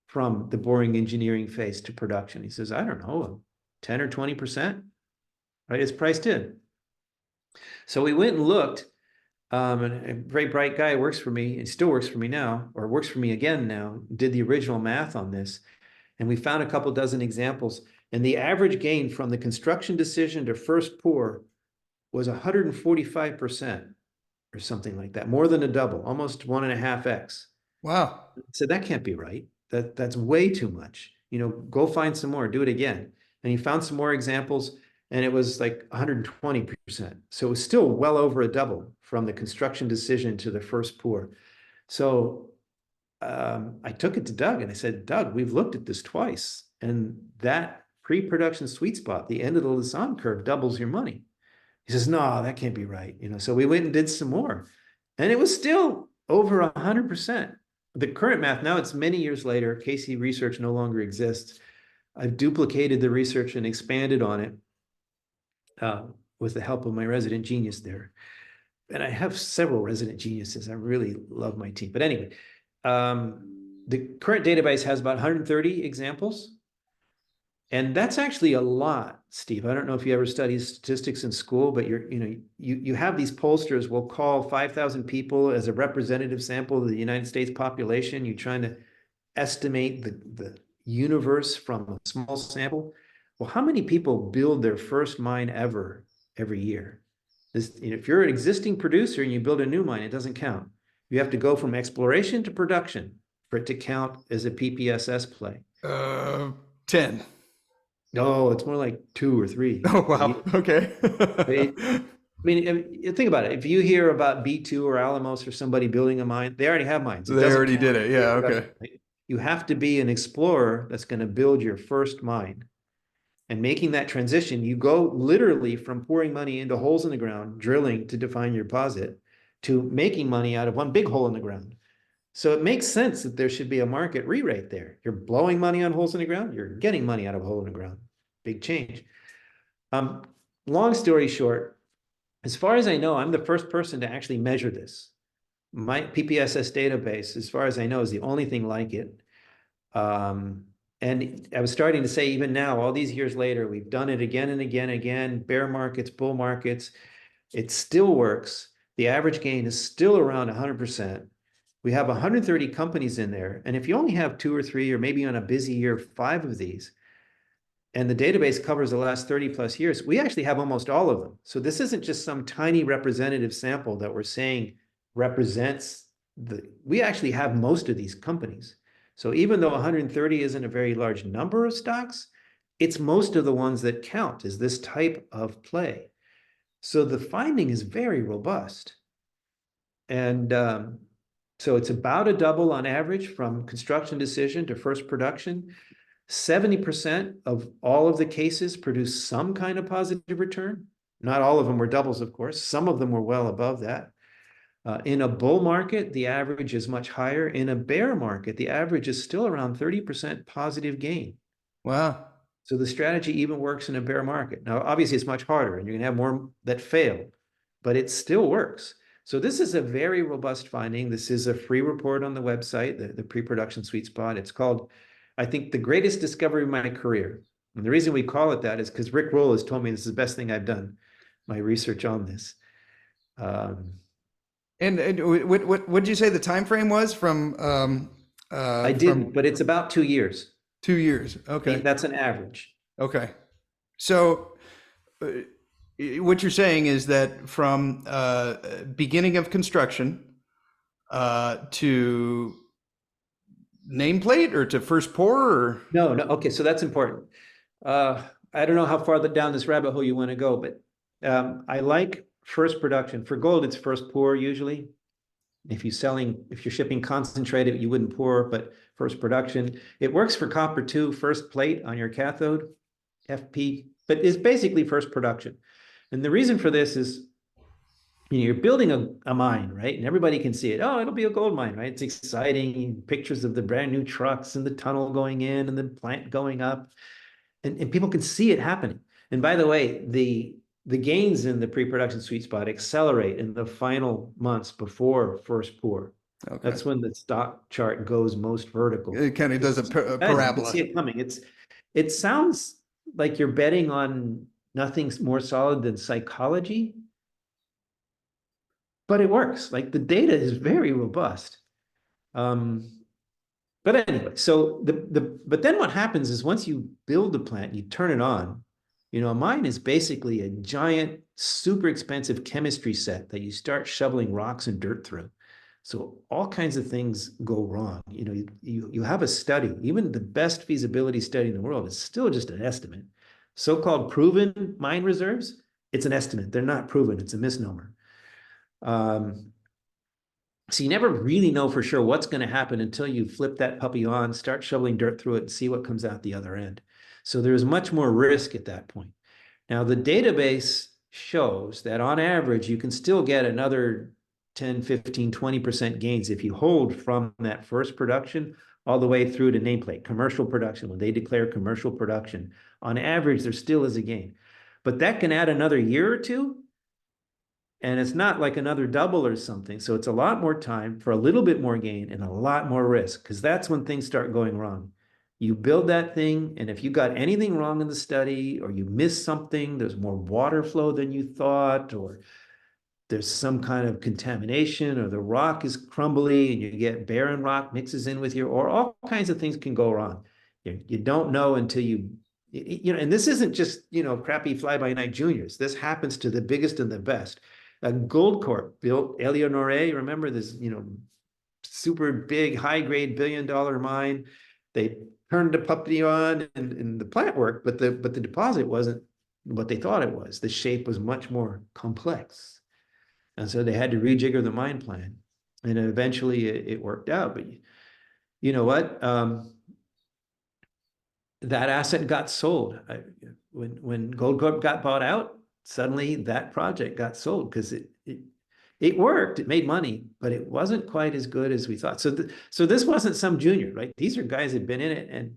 from the boring engineering phase to production? He says, I don't know, 10 or 20%, right? It's priced in. So we went and looked, and a very bright guy works for me and still works for me now, or works for me again now, did the original math on this. And we found a couple dozen examples. And the average gain from the construction decision to first pour was 145% or something like that, more than a double, almost 1.5x. Wow. So that can't be right. That's way too much. Go find some more, do it again. And he found some more examples, and it was like 120%. So it was still well over a double from the construction decision to the first pour. So I took it to Doug and I said, Doug, we've looked at this twice, and that pre-production sweet spot, the end of the Lassonde curve, doubles your money. He says, no, that can't be right. So we went and did some more, and it was still over 100%. The current math, now it's many years later, Casey research no longer exists. I've duplicated the research and expanded on it with the help of my resident genius there. And I have several resident geniuses. I really love my team. But anyway, the current database has about 130 examples. And that's actually a lot, Steve. I don't know if you ever studied statistics in school, but you have these pollsters will call 5,000 people as a representative sample of the United States population. You're trying to estimate the universe from a small sample. Well, how many people build their first mine ever every year? If you're an existing producer and you build a new mine, it doesn't count. You have to go from exploration to production for it to count as a PPSS play. 10. No, it's more like 2 or 3 Oh, a year. wow. Okay. I mean, think about it. If you hear about B2 or Alamos or somebody building a mine, they already have mines. It They doesn't already count did it. Yeah. Okay. right? You have to be an explorer that's going to build your first mine. And making that transition, you go literally from pouring money into holes in the ground, drilling to define your deposit, to making money out of one big hole in the ground. So it makes sense that there should be a market re-rate there. You're blowing money on holes in the ground, you're getting money out of a hole in the ground. Big change. Long story short, as far as I know, I'm the first person to actually measure this. My PPSS database, as far as I know, is the only thing like it. And I was starting to say, even now, all these years later, we've done it again and again and again, bear markets, bull markets. It still works. The average gain is still around 100%. We have 130 companies in there. And if you only have 2 or 3, or maybe on a busy year, 5 of these, and the database covers the last 30 plus years, we actually have almost all of them. So this isn't just some tiny representative sample that we're saying represents we actually have most of these companies. So even though 130 isn't a very large number of stocks, it's most of the ones that count as this type of play. So the finding is very robust. And so it's about a double on average from construction decision to first production. 70% of all of the cases produce some kind of positive return. Not all of them were doubles, of course. Some of them were well above that. In a bull market, the average is much higher. In a bear market, the average is still around 30% positive gain. Wow. So the strategy even works in a bear market. Now, obviously, it's much harder, and you're going to have more that fail, but it still works. So this is a very robust finding. This is a free report on the website, the pre-production sweet spot. It's called, I think, the greatest discovery of my career. And the reason we call it that is because Rick Roll has told me this is the best thing I've done, my research on this. And what did you say the time frame was from? I didn't, but it's about 2 years. 2 years. Okay. That's an average. Okay. So what you're saying is that from beginning of construction to nameplate or to first pour or? No. Okay, so that's important. I don't know how far down this rabbit hole you want to go, but I like first production. For gold, it's first pour usually. If you're shipping concentrated, you wouldn't pour, but first production. It works for copper too, first plate on your cathode, FP, but it's basically first production. And the reason for this is, you're building a mine, right? And everybody can see it. Oh, it'll be a gold mine, right? It's exciting. Pictures of the brand new trucks and the tunnel going in and the plant going up. And people can see it happening. And by the way, the gains in the pre-production sweet spot accelerate in the final months before first pour. Okay. That's when the stock chart goes most vertical. It kind of does a parabola. You can see it coming. It sounds like you're betting on nothing more solid than psychology, but it works. Like, the data is very robust. But anyway, so but then what happens is, once you build the plant, you turn it on. A mine is basically a giant, super expensive chemistry set that you start shoveling rocks and dirt through. So all kinds of things go wrong. You have a study, even the best feasibility study in the world is still just an estimate. So-called proven mine reserves, it's an estimate. They're not proven. It's a misnomer. So you never really know for sure what's going to happen until you flip that puppy on, start shoveling dirt through it, and see what comes out the other end. So there's much more risk at that point. Now, the database shows that on average, you can still get another 10, 15, 20% gains if you hold from that first production all the way through to nameplate, commercial production. When they declare commercial production, on average, there still is a gain. But that can add another year or two, And it's not like another double or something. So it's a lot more time for a little bit more gain and a lot more risk, because that's when things start going wrong. You build that thing, and if you got anything wrong in the study or you missed something, there's more water flow than you thought, or there's some kind of contamination, or the rock is crumbly and you get barren rock mixes in with your, or all kinds of things can go wrong. You don't know until and this isn't just, crappy fly-by-night juniors. This happens to the biggest and the best. Goldcorp built Eleonore, remember this, super big, high-grade billion-dollar mine. They turned the puppy on and the plant worked, but the deposit wasn't what they thought it was. The shape was much more complex. And so they had to rejigger the mine plan. And eventually it worked out. But you know what? That asset got sold. When Goldcorp got bought out, suddenly that project got sold because it worked, it made money, but it wasn't quite as good as we thought. So this wasn't some junior, right? These are guys that had been in it and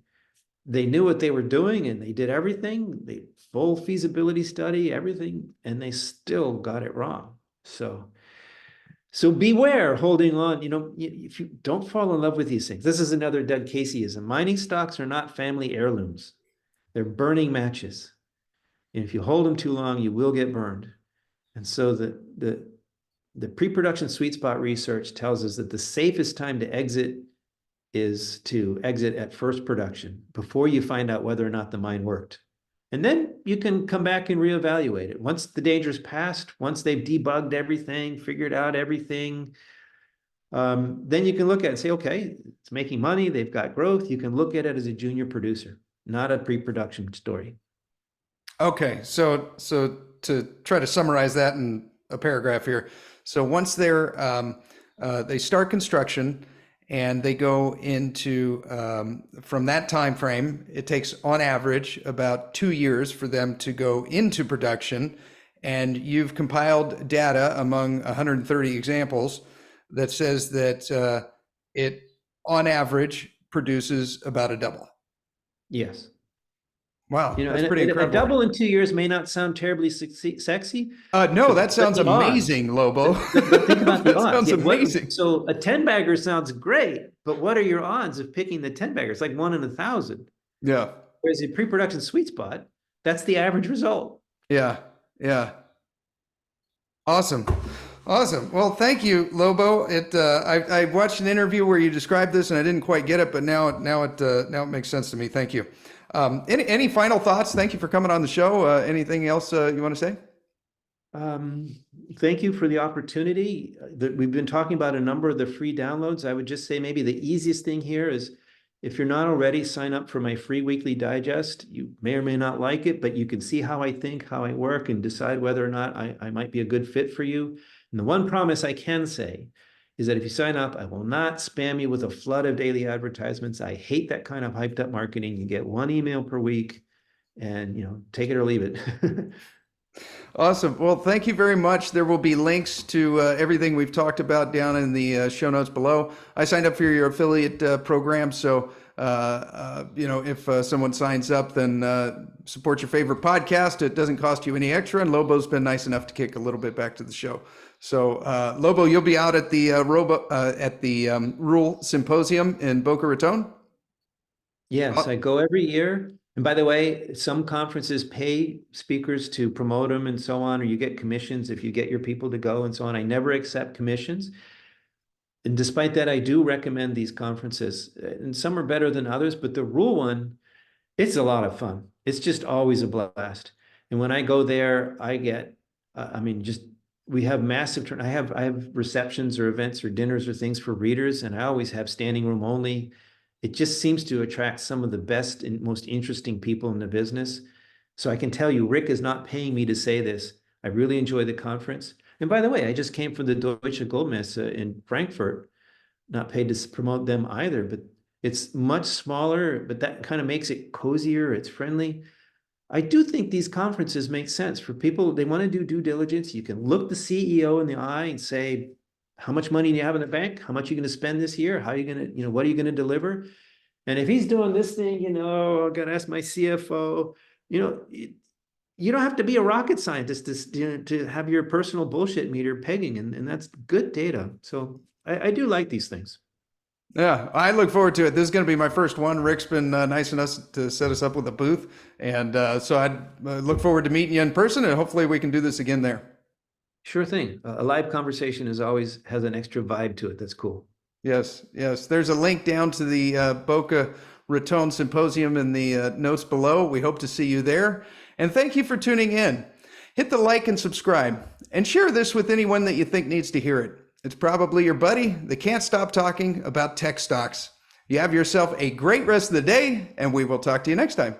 they knew what they were doing and they did everything, the full feasibility study, everything, and they still got it wrong. So beware holding on, if you don't fall in love with these things. This is another Doug Caseyism. Mining stocks are not family heirlooms. They're burning matches. And if you hold them too long, you will get burned. And so the pre-production sweet spot research tells us that the safest time to exit is to exit at first production before you find out whether or not the mine worked. And then you can come back and reevaluate it. Once the danger's passed, once they've debugged everything, figured out everything, then you can look at it and say, okay, it's making money, they've got growth. You can look at it as a junior producer, not a pre-production story. Okay, so to try to summarize that in a paragraph here. So once they start construction and they go into from that time frame, it takes on average about 2 years for them to go into production. And you've compiled data among 130 examples that says that it on average produces about a double. Yes. Wow, that's and pretty incredible. A double in 2 years may not sound terribly sexy. No, that sounds amazing, Lobo. But think about the That odds. sounds amazing. So a 10-bagger sounds great, but what are your odds of picking the 10-bagger? It's like 1 in 1,000. Yeah. Whereas a pre-production sweet spot, that's the average result. Yeah. Yeah. Awesome. Awesome. Well, thank you, Lobo. I watched an interview where you described this and I didn't quite get it, but now it makes sense to me. Thank you. Any final thoughts? Thank you for coming on the show. Anything else you want to say? Thank you for the opportunity. We've been talking about a number of the free downloads. I would just say maybe the easiest thing here is if you're not already, sign up for my free weekly digest. You may or may not like it, but you can see how I think, how I work, and decide whether or not I might be a good fit for you. And the one promise I can say is that if you sign up, I will not spam you with a flood of daily advertisements. I hate that kind of hyped up marketing. You get one email per week and, take it or leave it. Awesome. Well, thank you very much. There will be links to everything we've talked about down in the show notes below. I signed up for your affiliate program. So, if someone signs up, then support your favorite podcast. It doesn't cost you any extra. And Lobo's been nice enough to kick a little bit back to the show. So, Lobo, you'll be out at the Rule Symposium in Boca Raton? Yes, I go every year. And by the way, some conferences pay speakers to promote them and so on, or you get commissions if you get your people to go and so on. I never accept commissions. And despite that, I do recommend these conferences. And some are better than others, but the Rule one, it's a lot of fun. It's just always a blast. And when I go there, I get, we have massive turn. I have receptions or events or dinners or things for readers, and I always have standing room only. It just seems to attract some of the best and most interesting people in the business. So I can tell you, Rick is not paying me to say this. I really enjoy the conference. And by the way, I just came from the Deutsche Goldmesse in Frankfurt, not paid to promote them either, but it's much smaller, but that kind of makes it cozier. It's friendly. I do think these conferences make sense for people. They want to do due diligence. You can look the CEO in the eye and say, how much money do you have in the bank? How much are you going to spend this year? How are you going to, what are you going to deliver? And if he's doing this thing, I got to ask my CFO, you don't have to be a rocket scientist to have your personal bullshit meter pegging, and that's good data. So I do like these things. Yeah, I look forward to it. This is going to be my first one. Rick's been nice enough to set us up with a booth. And so I look forward to meeting you in person, and hopefully we can do this again there. Sure thing. A live conversation is always has an extra vibe to it. That's cool. Yes, yes. There's a link down to the Boca Raton Symposium in the notes below. We hope to see you there. And thank you for tuning in. Hit the like and subscribe, and share this with anyone that you think needs to hear it. It's probably your buddy that can't stop talking about tech stocks. You have yourself a great rest of the day, and we will talk to you next time.